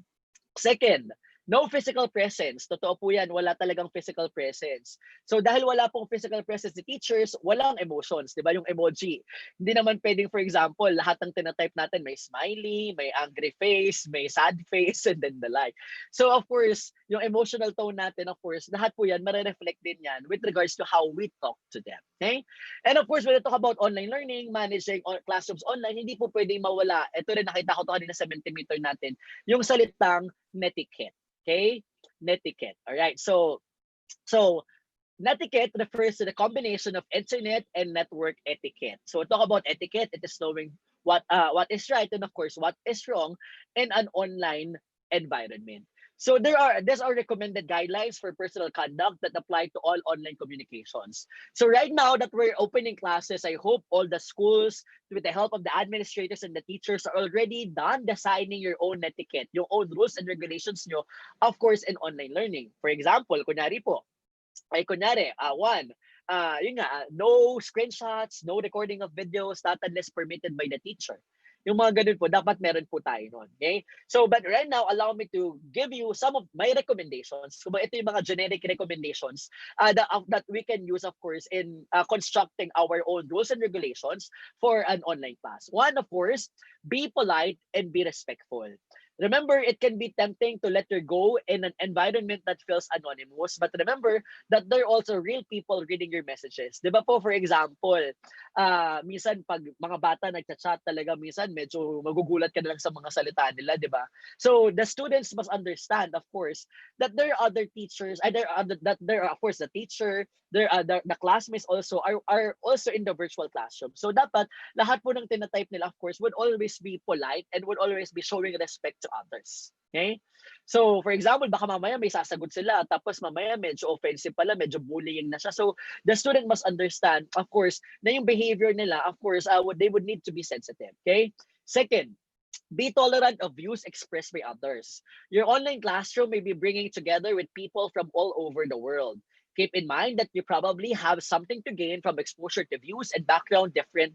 Second, no physical presence. Totoo po yan, wala talagang physical presence. So dahil wala pong physical presence ni teachers, walang emotions, di ba? Yung emoji. Hindi naman pwedeng, for example, lahat ng tinatype natin may smiley, may angry face, may sad face, and then the like. So of course, yung emotional tone natin, of course, lahat po yan, mare-reflect din yan with regards to how we talk to them. Okay? And of course, when we talk about online learning, managing classrooms online, hindi po pwedeng mawala. Ito rin nakita ko to kanina sa Mentimeter natin, yung salitang netiquette. Okay? Netiquette. All right. So netiquette refers to the combination of internet and network etiquette. So talk about etiquette, it is knowing what is right and of course what is wrong in an online environment. So these are recommended guidelines for personal conduct that apply to all online communications. So right now that we're opening classes, I hope all the schools, with the help of the administrators and the teachers, are already done designing your own etiquette, your own rules and regulations nyo, of course, in online learning. For example, kunyari po, one, yun nga, no screenshots, no recording of videos, not unless permitted by the teacher. Yung mga ganun po, dapat meron po tayo nun. Okay? So, but right now, allow me to give you some of my recommendations. Kung ito yung mga generic recommendations that we can use, of course, in constructing our own rules and regulations for an online class. One, of course, be polite and be respectful. Remember, it can be tempting to let her go in an environment that feels anonymous. But remember that there are also real people reading your messages. Di ba po, for example, minsan pag mga bata nagchat-chat talaga, minsan medyo magugulat ka na lang sa mga salita nila, di ba? So the students must understand, of course, that there are other teachers, that there are, of course, the teacher, there are the classmates also are also in the virtual classroom. So dapat lahat po ng tinatype nila, of course, would always be polite and would always be showing respect to others. Okay? So, for example, baka mamaya may sasagot sila, tapos mamaya medyo offensive pala, medyo bullying na siya. So, the student must understand, of course, na yung behavior nila, of course, they would need to be sensitive. Okay? Second, be tolerant of views expressed by others. Your online classroom may be bringing together with people from all over the world. Keep in mind that you probably have something to gain from exposure to views and background different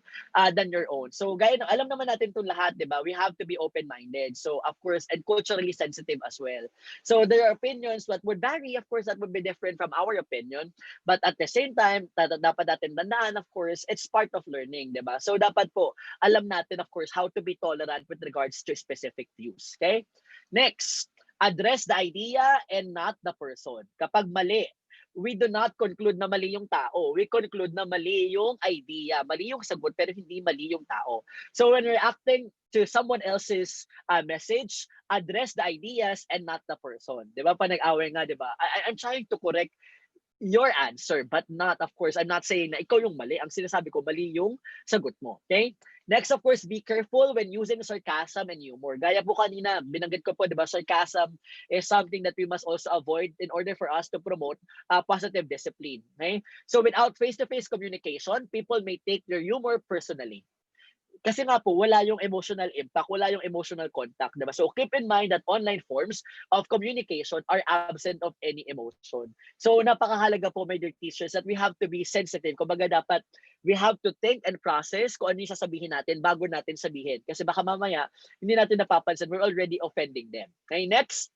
than your own. So, gaya, alam naman natin itong lahat, di ba? We have to be open-minded. So, of course, and culturally sensitive as well. So, there are opinions that would vary. Of course, that would be different from our opinion. But at the same time, dapat natin tandaan, of course, it's part of learning, di ba? So, dapat po, alam natin, of course, how to be tolerant with regards to specific views. Okay? Next, address the idea and not the person. Kapag mali, we do not conclude na mali yung tao. We conclude na mali yung idea, mali yung sagot, pero hindi mali yung tao. So when reacting to someone else's message, address the ideas and not the person. Di ba? Pa nag-away nga, di ba? I'm trying to correct your answer, but not, of course, I'm not saying na ikaw yung mali. Ang sinasabi ko, mali yung sagot mo. Okay? Next, of course, be careful when using sarcasm and humor. Gaya po kanina, binanggit ko po, di ba, sarcasm is something that we must also avoid in order for us to promote positive discipline. Okay? So without face-to-face communication, people may take your humor personally. Kasi nga po, wala yung emotional impact, wala yung emotional contact, diba? So keep in mind that online forms of communication are absent of any emotion. So napakahalaga po, my dear teachers, that we have to be sensitive. Kumbaga dapat, we have to think and process kung ano yung sasabihin natin bago natin sabihin. Kasi baka mamaya, hindi natin napapansin, we're already offending them. Okay, next,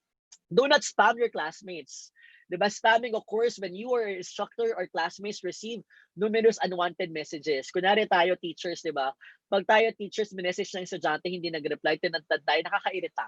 do not spam your classmates. Diba, spamming occurs when you or instructor or classmates receive numerous unwanted messages. Kunwari tayo teachers, diba? Pag tayo teachers, minessage ng estudyante, hindi nag-reply, tinantad tayo, nakakairita.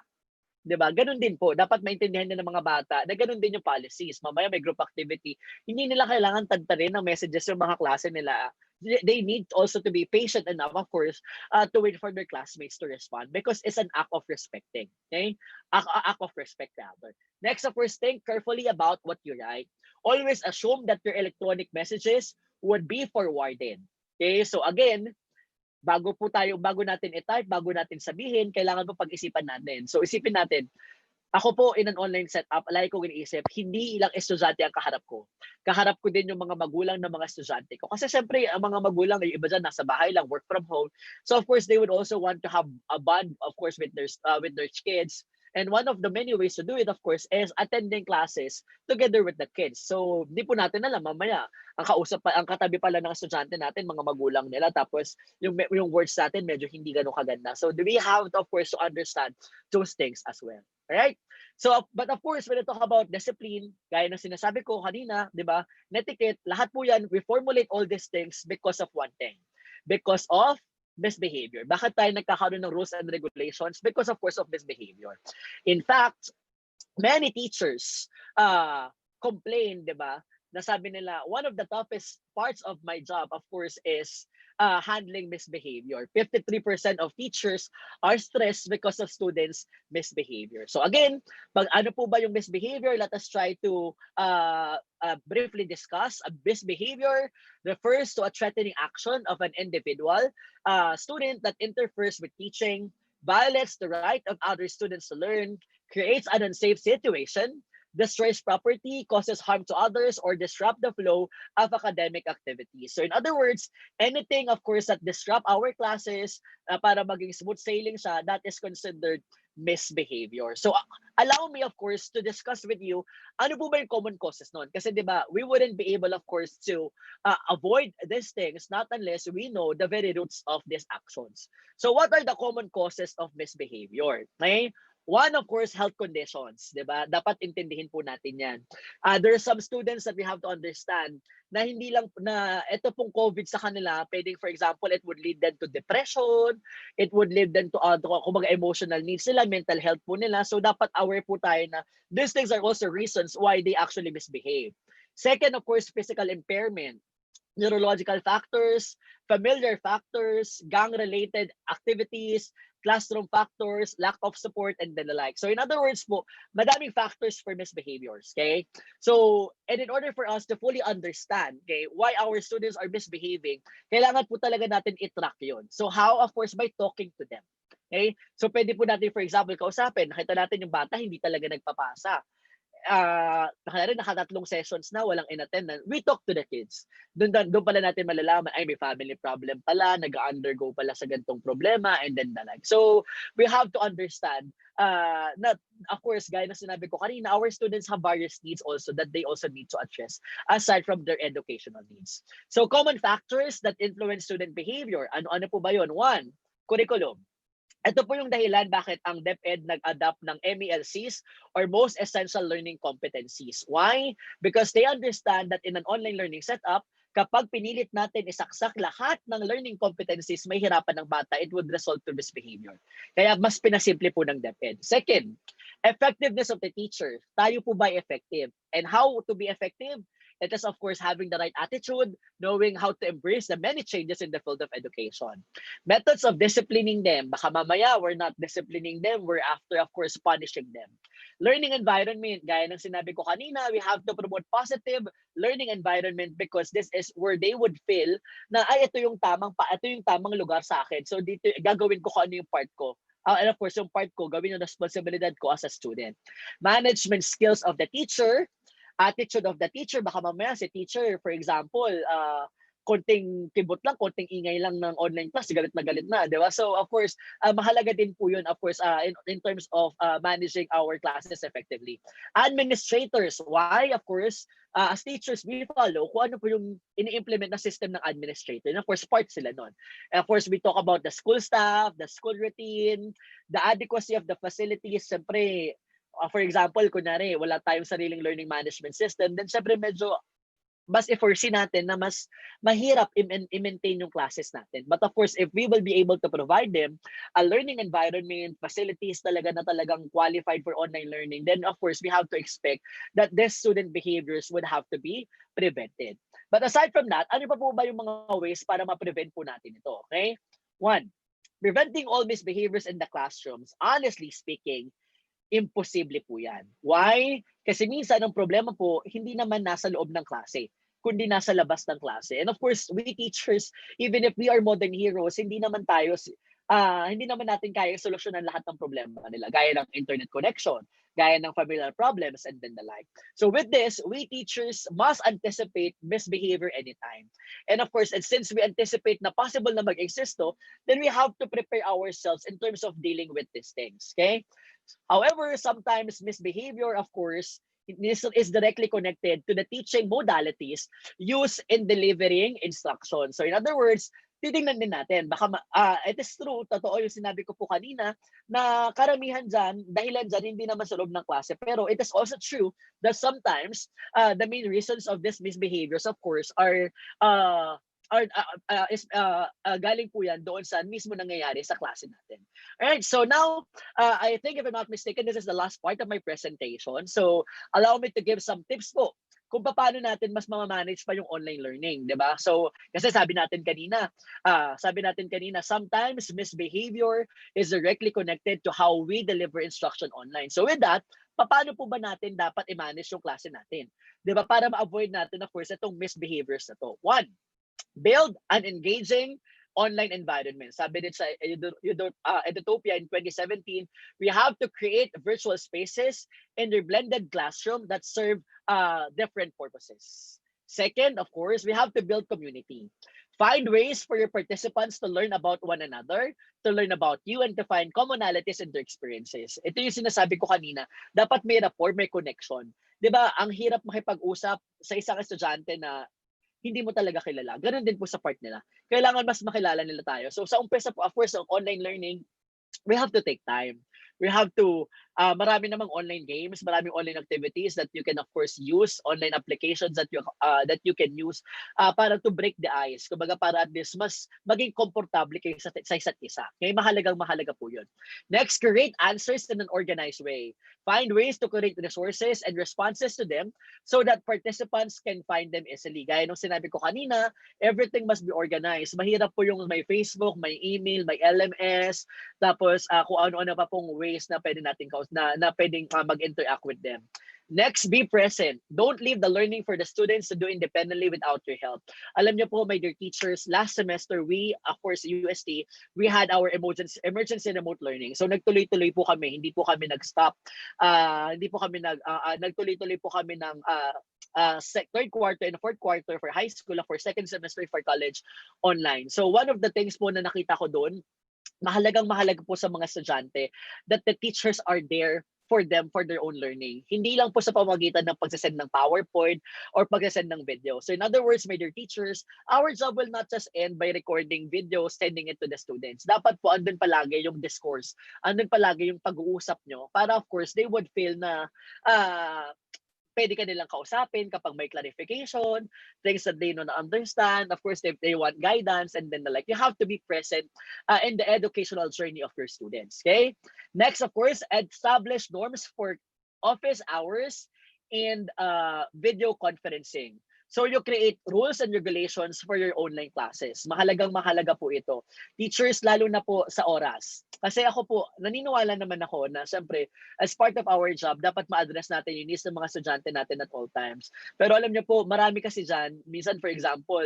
'Di ba? Ganun din po. Dapat maintindihan din ng mga bata na ganun din yung policies. Mamaya may group activity. Hindi nila kailangan tadtarin ng messages yung mga klase nila. They need also to be patient enough, of course, to wait for their classmates to respond because it's an act of respecting. Okay? Act of respect rather. Next, of course, think carefully about what you write. Always assume that your electronic messages would be forwarded. Okay? So again, bago natin i-type, bago natin sabihin, kailangan po pag-isipan natin. So isipin natin, ako po in an online setup, lagi ko iniisip, hindi ilang estudyante ang kaharap ko. Kaharap ko din yung mga magulang ng mga estudyante ko. Kasi syempre, ang mga magulang, yung iba dyan, nasa bahay lang, work from home. So of course, they would also want to have a bond, of course, with their kids. And one of the many ways to do it, of course, is attending classes together with the kids. So, di po natin alam, mamaya, ang katabi pala ng estudyante natin, mga magulang nila, tapos yung words natin medyo hindi ganun kaganda. So, we have to, of course, to understand those things as well. Alright? So, but of course, when we talk about discipline, gaya ng sinasabi ko kanina, di ba, netiquette, lahat po yan, we formulate all these things because of one thing. Because of misbehavior. Bakit tayo nagkakaroon ng rules and regulations? Because, of course, of misbehavior. In fact, many teachers complain, di ba, na sabi nila, one of the toughest parts of my job, of course, is handling misbehavior. 53% of teachers are stressed because of students' misbehavior. So again, pag ano po ba yung misbehavior, let us try to briefly discuss. A misbehavior refers to a threatening action of an individual student that interferes with teaching, violates the right of other students to learn, creates an unsafe situation, destroys property, causes harm to others, or disrupt the flow of academic activities. So in other words, anything, of course, that disrupt our classes para maging smooth sailing siya, that is considered misbehavior. So allow me, of course, to discuss with you ano po ba yung common causes nun? Kasi di ba, we wouldn't be able, of course, to avoid these things not unless we know the very roots of these actions. So what are the common causes of misbehavior? Okay? One, of course, health conditions, di ba? Dapat intindihin po natin yan. There are some students that we have to understand na hindi lang, na ito pong COVID sa kanila, pwedeng, for example, it would lead them to depression, it would lead them to, kumbaga, emotional needs nila, mental health po nila. So, dapat aware po tayo na these things are also reasons why they actually misbehave. Second, of course, physical impairment, neurological factors, familiar factors, gang-related activities, classroom factors, lack of support, and then the like. So in other words po, madaming factors for misbehaviors, okay? So, and in order for us to fully understand, okay, why our students are misbehaving, kailangan po talaga natin i-track yun. So how? Of course, by talking to them. Okay? So pwede po natin, for example, kausapin, nakita natin yung bata, hindi talaga nagpapasa. Nakatatlong sessions na walang in-attendance, we talk to the kids. Doon pala natin malalaman, ay may family problem pala, nag-undergo pala sa gantong problema, and then the like. So, we have to understand that, of course, gaya na sinabi ko kanina, our students have various needs also that they also need to address aside from their educational needs. So, common factors that influence student behavior. Ano po ba yun? One, curriculum. Ito po yung dahilan bakit ang DepEd nag-adapt ng MELCs or Most Essential Learning Competencies. Why? Because they understand that in an online learning setup, kapag pinilit natin isaksak lahat ng learning competencies, may hirapan ng bata, it would result to misbehavior. Kaya mas pinasimple po ng DepEd. Second, effectiveness of the teacher. Tayo po ba effective? And how to be effective? It is, of course, having the right attitude, knowing how to embrace the many changes in the field of education. Methods of disciplining them. Baka mamaya, we're not disciplining them. We're after, of course, punishing them. Learning environment. Gaya ng sinabi ko kanina, we have to promote positive learning environment because this is where they would feel na, ay, ito yung tamang lugar sa akin. So, dito, gagawin ko kung ano yung part ko. And of course, yung part ko, gawin yung responsibilidad ko as a student. Management skills of the teacher, attitude of the teacher. Baka mamaya si teacher, for example, konting kibot lang, konting ingay lang ng online class, galit na, di ba? So, of course, mahalaga din po yun, of course, in terms of managing our classes effectively. Administrators, why? Of course, as teachers, we follow kung ano po yung ini-implement na system ng administrator. And of course, part sila nun. And of course, we talk about the school staff, the school routine, the adequacy of the facilities. Siyempre, for example, kunyari, wala tayong sariling learning management system, then syempre medyo mas i-foresee natin na mas mahirap i-maintain yung classes natin. But of course, if we will be able to provide them a learning environment, facilities talaga na talagang qualified for online learning, then of course, we have to expect that these student behaviors would have to be prevented. But aside from that, ano pa po ba yung mga ways para ma-prevent po natin ito? Okay? One, preventing all misbehaviors in the classrooms. Honestly speaking, imposible po yan. Why? Kasi minsan ang problema po, hindi naman nasa loob ng klase, kundi nasa labas ng klase. And of course, we teachers, even if we are modern heroes, hindi naman natin kaya solusyonan lahat ng problema nila, gaya ng internet connection, gaya ng familial problems, and then the like. So with this, we teachers must anticipate misbehavior anytime. And of course, and since we anticipate na possible na mag-exist to, then we have to prepare ourselves in terms of dealing with these things. Okay? However, sometimes misbehavior, of course, is directly connected to the teaching modalities used in delivering instruction. So in other words, titingnan din natin. Baka, it is true, totoo yung sinabi ko po kanina, na karamihan dyan, dahilan dyan, hindi naman sa loob ng klase. Pero it is also true that sometimes the main reasons of these misbehaviors, of course, uh, galing po yan doon sa mismo nangyayari sa klase natin. Alright, so now, I think if I'm not mistaken, this is the last part of my presentation. So allow me to give some tips po kung paano natin mas ma-manage pa yung online learning, di ba? So, kasi sabi natin kanina, sometimes misbehavior is directly connected to how we deliver instruction online. So with that, paano po ba natin dapat i-manage yung klase natin? Di ba? Para ma-avoid natin, of course, itong misbehaviors na to. One, build an engaging online environment. Sabi din sa Edutopia in 2017, we have to create virtual spaces in their blended classroom that serve different purposes. Second, of course, we have to build community. Find ways for your participants to learn about one another, to learn about you, and to find commonalities in their experiences. Ito yung sinasabi ko kanina, dapat may rapport, may connection. 'Di ba? Ang hirap makipag-usap sa isang estudyante na hindi mo talaga kilala. Ganun din po sa part nila. Kailangan mas makilala nila tayo. So sa umpisa po, of course, ng online learning, we have to take time. We have to, marami namang online games, maraming online activities that you can of course use, online applications that you can use para to break the ice. Kumbaga para at least mas maging komportable kayo sa isa't isa. Kaya mahalaga po yun. Next, create answers in an organized way. Find ways to create resources and responses to them so that participants can find them easily. Gaya nung sinabi ko kanina, everything must be organized. Mahirap po yung may Facebook, may email, may LMS, tapos kung ano-ano pa pong ways na pwede natin na pwedeng mag-interact with them. Next, be present. Don't leave the learning for the students to do independently without your help. Alam niyo po, my dear teachers, last semester, we, of course, UST, we had our emergency remote learning. So nagtuloy-tuloy po kami, hindi po kami nag-stop. Hindi po kami nagtuloy-tuloy po kami ng third quarter and fourth quarter for high school, for second semester for college online. So one of the things po na nakita ko doon, mahalaga po sa mga estudyante that the teachers are there for them for their own learning. Hindi lang po sa pamamagitan ng pagsasend ng PowerPoint or pagsasend ng video. So in other words, my dear teachers, our job will not just end by recording videos, sending it to the students. Dapat po andun palagi yung discourse, andun palagi yung pag-uusap nyo para of course they would feel na pwede ka nilang kausapin kapag may clarification, things that they don't understand. Of course, they want guidance and then you have to be present in the educational journey of your students. Okay. Next, of course, establish norms for office hours and video conferencing. So you create rules and regulations for your online classes. Mahalaga po ito. Teachers, lalo na po sa oras. Kasi ako po, naniniwala naman ako na siyempre, as part of our job, dapat ma-address natin yung needs ng mga estudyante natin at all times. Pero alam niyo po, marami kasi dyan, minsan for example,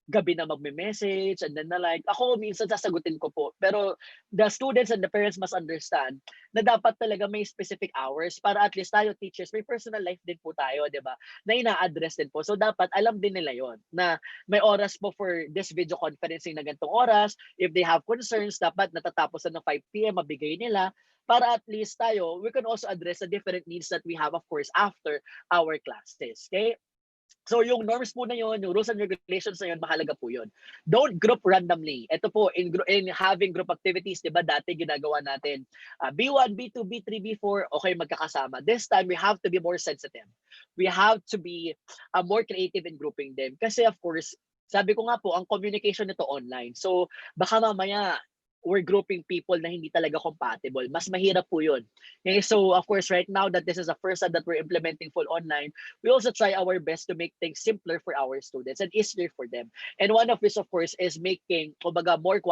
gabi na magme-message and then ako minsan sasagutin ko po. Pero the students and the parents must understand na dapat talaga may specific hours para at least tayo teachers, may personal life din po tayo, di ba? Na ina-address din po. So dapat alam din nila yon na may oras po for this video conferencing na ganitong oras. If they have concerns, dapat natatapos na ng 5 p.m. mabigay nila para at least tayo, we can also address the different needs that we have, of course, after our classes. Okay? So yung norms po na yun, yung rules and regulations na yun, mahalaga po yun. Don't group randomly. Ito po, in having group activities, di ba, dati ginagawa natin, B1, B2, B3, B4, okay, magkakasama. This time, we have to be more sensitive. We have to be more creative in grouping them. Kasi of course, sabi ko nga po, ang communication nito online. So baka mamaya, we're grouping people na hindi talaga compatible. Mas mahirap po yun. Okay, so of course, right now that this is the first time that we're implementing full online, we also try our best to make things simpler for our students and easier for them. And one of this, of course, is making, kumbaga, more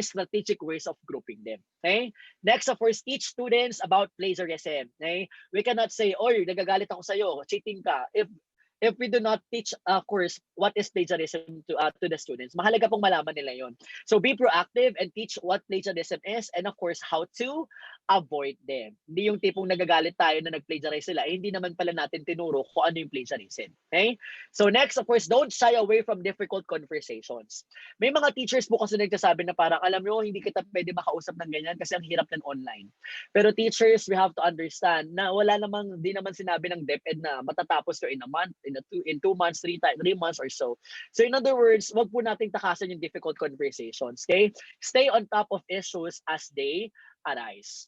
strategic ways of grouping them. Okay? Next, of course, teach students about plagiarism. Okay? We cannot say, oy, nagagalit ako sa'yo, cheating ka. if we do not teach, of course, what is plagiarism to the students. Mahalaga pong malaman nila yon. So be proactive and teach what plagiarism is, and of course, how to avoid them. Hindi yung tipong nagagalit tayo na nag-plagiarize sila, hindi naman pala natin tinuro kung ano yung plagiarism. Okay? So next, of course, don't shy away from difficult conversations. May mga teachers po kasi nagsasabi na parang, alam nyo, hindi kita pwede makausap ng ganyan kasi ang hirap ng online. Pero teachers, we have to understand na wala namang, di naman sinabi ng DepEd na matatapos to in a month, in 2 months, 3 months or so. So in other words, wag po nating takasan yung difficult conversations. Okay? Stay on top of issues as they arise.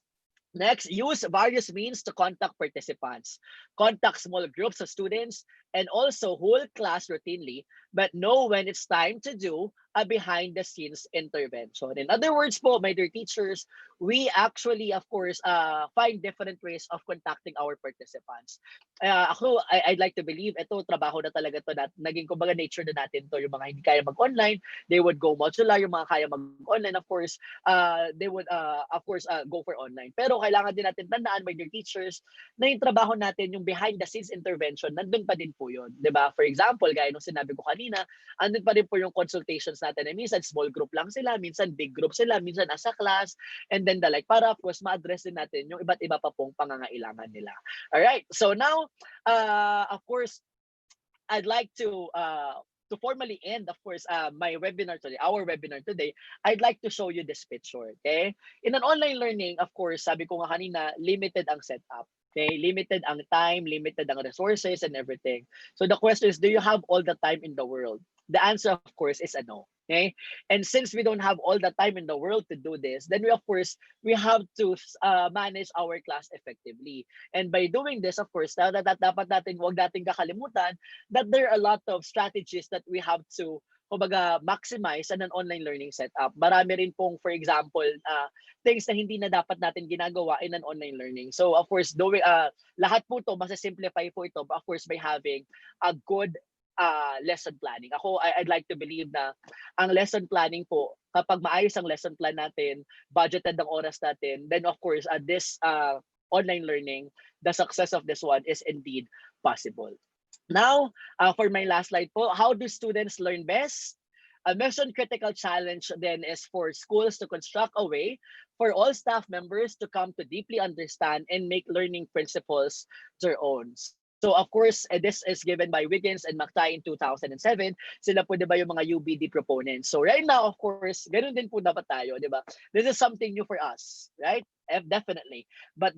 Next, use various means to contact participants. Contact small groups of students and also whole class routinely, but know when it's time to do a behind-the-scenes intervention. In other words po, my dear teachers, we actually, of course, find different ways of contacting our participants. I'd like to believe, ito, trabaho na talaga to, naging kumbaga nature na natin to, yung mga hindi kaya mag-online, they would go modular, yung mga kaya mag-online, of course, they would, go for online. Pero kailangan din natin tandaan, my dear teachers, na yung trabaho natin, yung behind-the-scenes intervention, nandun pa din po yun. Diba? For example, gaya nung sinabi ko kanina, andun pa rin po yung consultations natin. Minsan small group lang sila, minsan big group sila, minsan as a class, and then the like, para of course ma-address din natin yung iba't iba pa pong pangangailangan nila. Alright, so now, of course, I'd like to formally end, of course, my webinar today, our webinar today. I'd like to show you this picture, okay? In an online learning, of course, sabi ko nga kanina, limited ang setup. Okay, limited ang time, limited ang resources and everything. So the question is, do you have all the time in the world? The answer, of course, is a no. Okay, and since we don't have all the time in the world to do this, then we, of course, we have to manage our class effectively. And by doing this, of course, dapat natin, huwag natin kakalimutan that there are a lot of strategies that we have to kumbaga maximize an online learning setup. Marami rin pong, for example, things na hindi na dapat natin ginagawa in an online learning. So, of course, lahat po ito, masa-simplify po ito, of course, by having a good lesson planning. I'd like to believe na ang lesson planning po, kapag maayos ang lesson plan natin, budgeted ang oras natin, then of course, this online learning, the success of this one is indeed possible. Now, for my last slide po, how do students learn best? A mission critical challenge then is for schools to construct a way for all staff members to come to deeply understand and make learning principles their own. So of course, this is given by Wiggins and McTighe in 2007. Sila po 'di ba yung mga UBD proponents. So right now, of course, ganun din po dapat tayo, 'di ba? This is something new for us, right? Definitely. But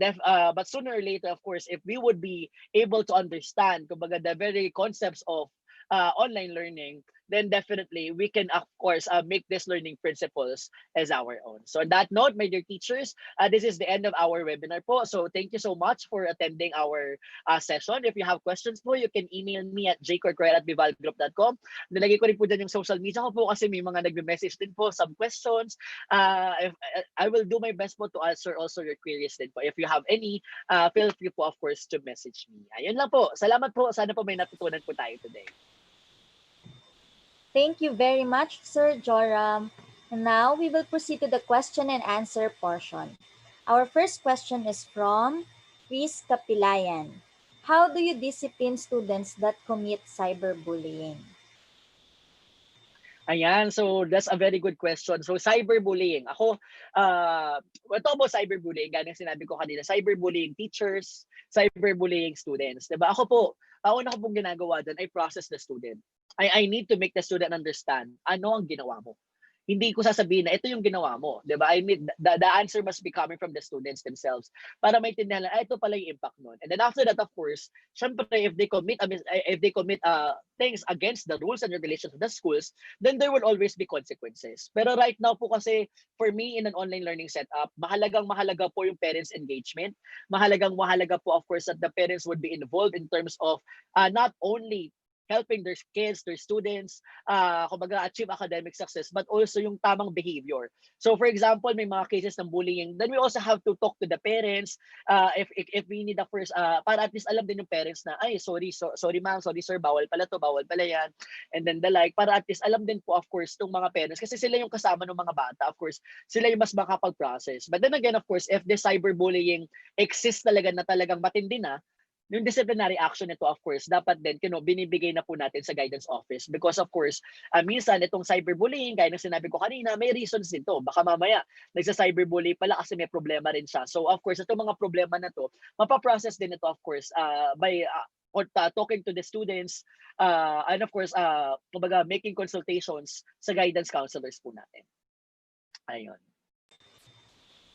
sooner or later, of course, if we would be able to understand kumbaga the very concepts of online learning, then definitely we can, of course, make this learning principles as our own. So on that note, my dear teachers, this is the end of our webinar po. So thank you so much for attending our session. If you have questions po, you can email me at jcorcoy@bivalgroup.com. Nilagay ko rin po dyan yung social media ko po kasi may mga nagme-message din po, some questions. I will do my best po to answer also your queries din po. If you have any, feel free po, of course, to message me. Ayun lang po. Salamat po. Sana po may natutunan po tayo today. Thank you very much, Sir Joram. And now we will proceed to the question and answer portion. Our first question is from Chris Kapilayan. How do you discipline students that commit cyberbullying? Ayan, so that's a very good question. So cyberbullying. Ito about cyberbullying, gaya ng sinabi ko kanina, cyberbullying teachers, cyberbullying students. Diba? Una ko pong ginagawa dyan, I process the student. I need to make the student understand ano ang ginawa mo. Hindi ko sasabihin na ito yung ginawa mo, 'di ba? I mean, the answer must be coming from the students themselves para maintindihan nila ito pala yung impact nun. And then after that, of course, syempre if they commit things against the rules and regulations of the schools, then there will always be consequences. Pero right now po kasi for me in an online learning setup, mahalaga po yung parents engagement. Mahalaga po of course that the parents would be involved in terms of not only helping their kids, their students, kumbaga achieve academic success, but also yung tamang behavior. So for example, may mga cases ng bullying, then we also have to talk to the parents if we need the first, para at least alam din yung parents na, ay, sorry ma'am, sorry sir, bawal pala yan, and then the like, para at least alam din po, of course, itong mga parents, kasi sila yung kasama ng mga bata, of course, sila yung mas makapag-process. But then again, of course, if the cyberbullying exists talaga na talagang matindi na, yung disciplinary action nito, of course, dapat din binibigay na po natin sa guidance office because of course, minsan itong cyberbullying, gaya ng sinabi ko kanina, may reasons din to. Baka mamaya nagsa-cyberbully pala kasi may problema rin siya. So of course, itong mga problema na to, mapaprocess din ito of course by or talking to the students and of course kumbaga making consultations sa guidance counselors po natin. Ayun.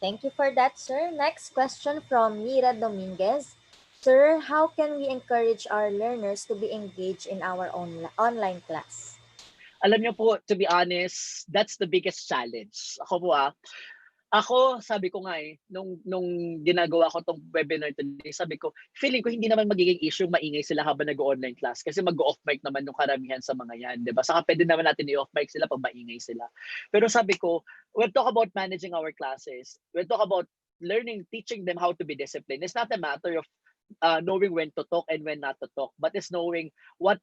Thank you for that, sir. Next question from Mira Dominguez. Sir, how can we encourage our learners to be engaged in our online class? Alam niyo po, to be honest, that's the biggest challenge. Ako, sabi ko nga nung ginagawa ko tong webinar today, sabi ko, feeling ko hindi naman magiging issue maingay sila habang nag-online class kasi mag-off mic naman yung karamihan sa mga yan, di ba? Saka pwede naman natin i-off mic sila pag maingay sila. Pero sabi ko, we'll talk about managing our classes. We'll talk about learning, teaching them how to be disciplined. It's not a matter of knowing when to talk and when not to talk, but is knowing what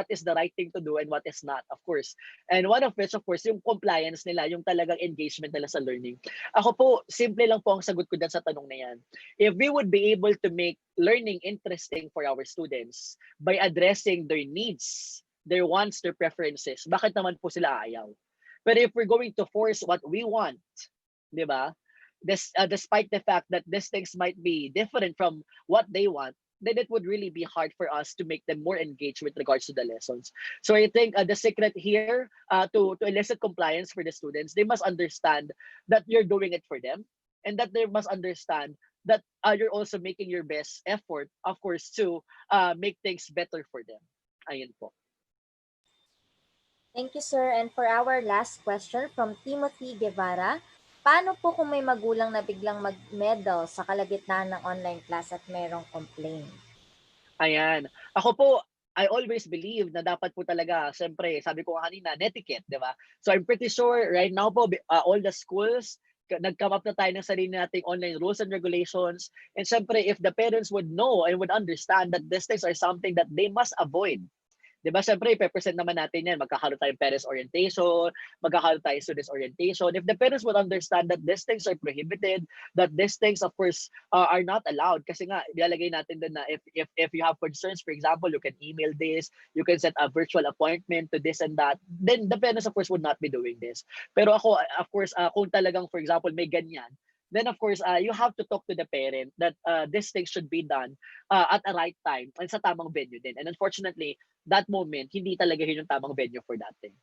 is the right thing to do and what is not, of course. And one of which, of course, yung compliance nila, yung talagang engagement nila sa learning. Ako po, simple lang po ang sagot ko dyan sa tanong na yan. If we would be able to make learning interesting for our students by addressing their needs, their wants, their preferences, bakit naman po sila ayaw? But if we're going to force what we want, di ba? Despite the fact that these things might be different from what they want, then it would really be hard for us to make them more engaged with regards to the lessons. So I think the secret here to elicit compliance for the students, they must understand that you're doing it for them and that they must understand that you're also making your best effort, of course, to make things better for them. Ayun po. Thank you, sir. And for our last question from Timothy Guevara, paano po kung may magulang na biglang mag-medal sa kalagitnaan ng online class at merong complaint? Ayan. Ako po, I always believe na dapat po talaga, siyempre, sabi ko kanina, netiquette, di ba? So I'm pretty sure right now po, all the schools, nag-come up na tayo ng sarili nating online rules and regulations. And siyempre, if the parents would know and would understand that these things are something that they must avoid, 'di ba? Siyempre, ipe-present naman natin 'yan. Magkakaroon tayong parents orientation, magkakaroon tayong students orientation. If the parents would understand that these things are prohibited, that these things of course are not allowed kasi nga ilalagay natin din na if you have concerns, for example, you can email this, you can set a virtual appointment to this and that, then the parents of course would not be doing this. Pero ako of course kung talagang for example may ganyan, then of course you have to talk to the parent that this thing should be done at a right time and sa tamang venue din. And unfortunately, that moment, hindi talaga yun yung tamang venue for that thing.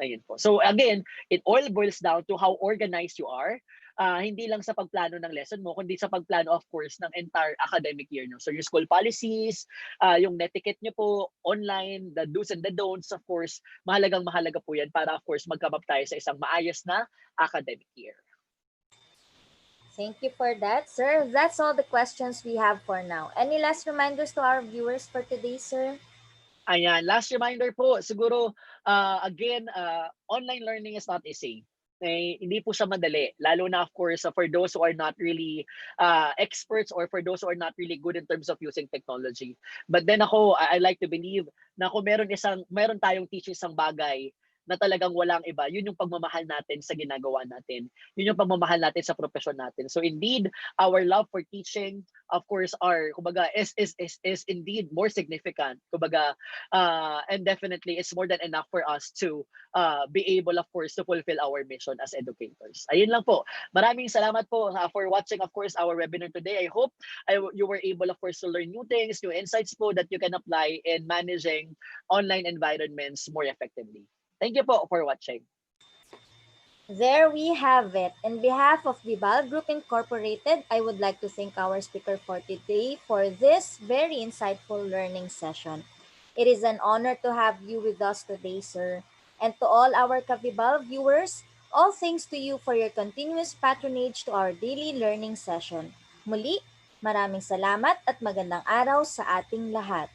Ayun po. So again, it all boils down to how organized you are. Hindi lang sa pagplano ng lesson mo, kundi sa pagplano, of course, ng entire academic year nyo. So yung school policies, yung netiquette nyo po, online, the do's and the don'ts, of course, mahalagang mahalaga po yan para, of course, magkabap tayo sa isang maayos na academic year. Thank you for that, sir. That's all the questions we have for now. Any last reminders to our viewers for today, sir? Ayan, last reminder po, siguro, again, online learning is not easy. Hindi po siya madali. Lalo na, of course, for those who are not really experts or for those who are not really good in terms of using technology. But then ako, I like to believe na kung meron tayong teach isang bagay na talagang walang iba, yun yung pagmamahal natin sa ginagawa natin. Yun yung pagmamahal natin sa profession natin. So indeed, our love for teaching, of course, kumbaga, is indeed more significant. Kumbaga, and definitely, it's more than enough for us to be able, of course, to fulfill our mission as educators. Ayun lang po. Maraming salamat po for watching, of course, our webinar today. I hope you were able, of course, to learn new things, new insights po that you can apply in managing online environments more effectively. Thank you po for watching. There we have it. On behalf of Vibal Group Incorporated, I would like to thank our speaker for today for this very insightful learning session. It is an honor to have you with us today, sir. And to all our Kavibal viewers, all thanks to you for your continuous patronage to our daily learning session. Muli, maraming salamat at magandang araw sa ating lahat.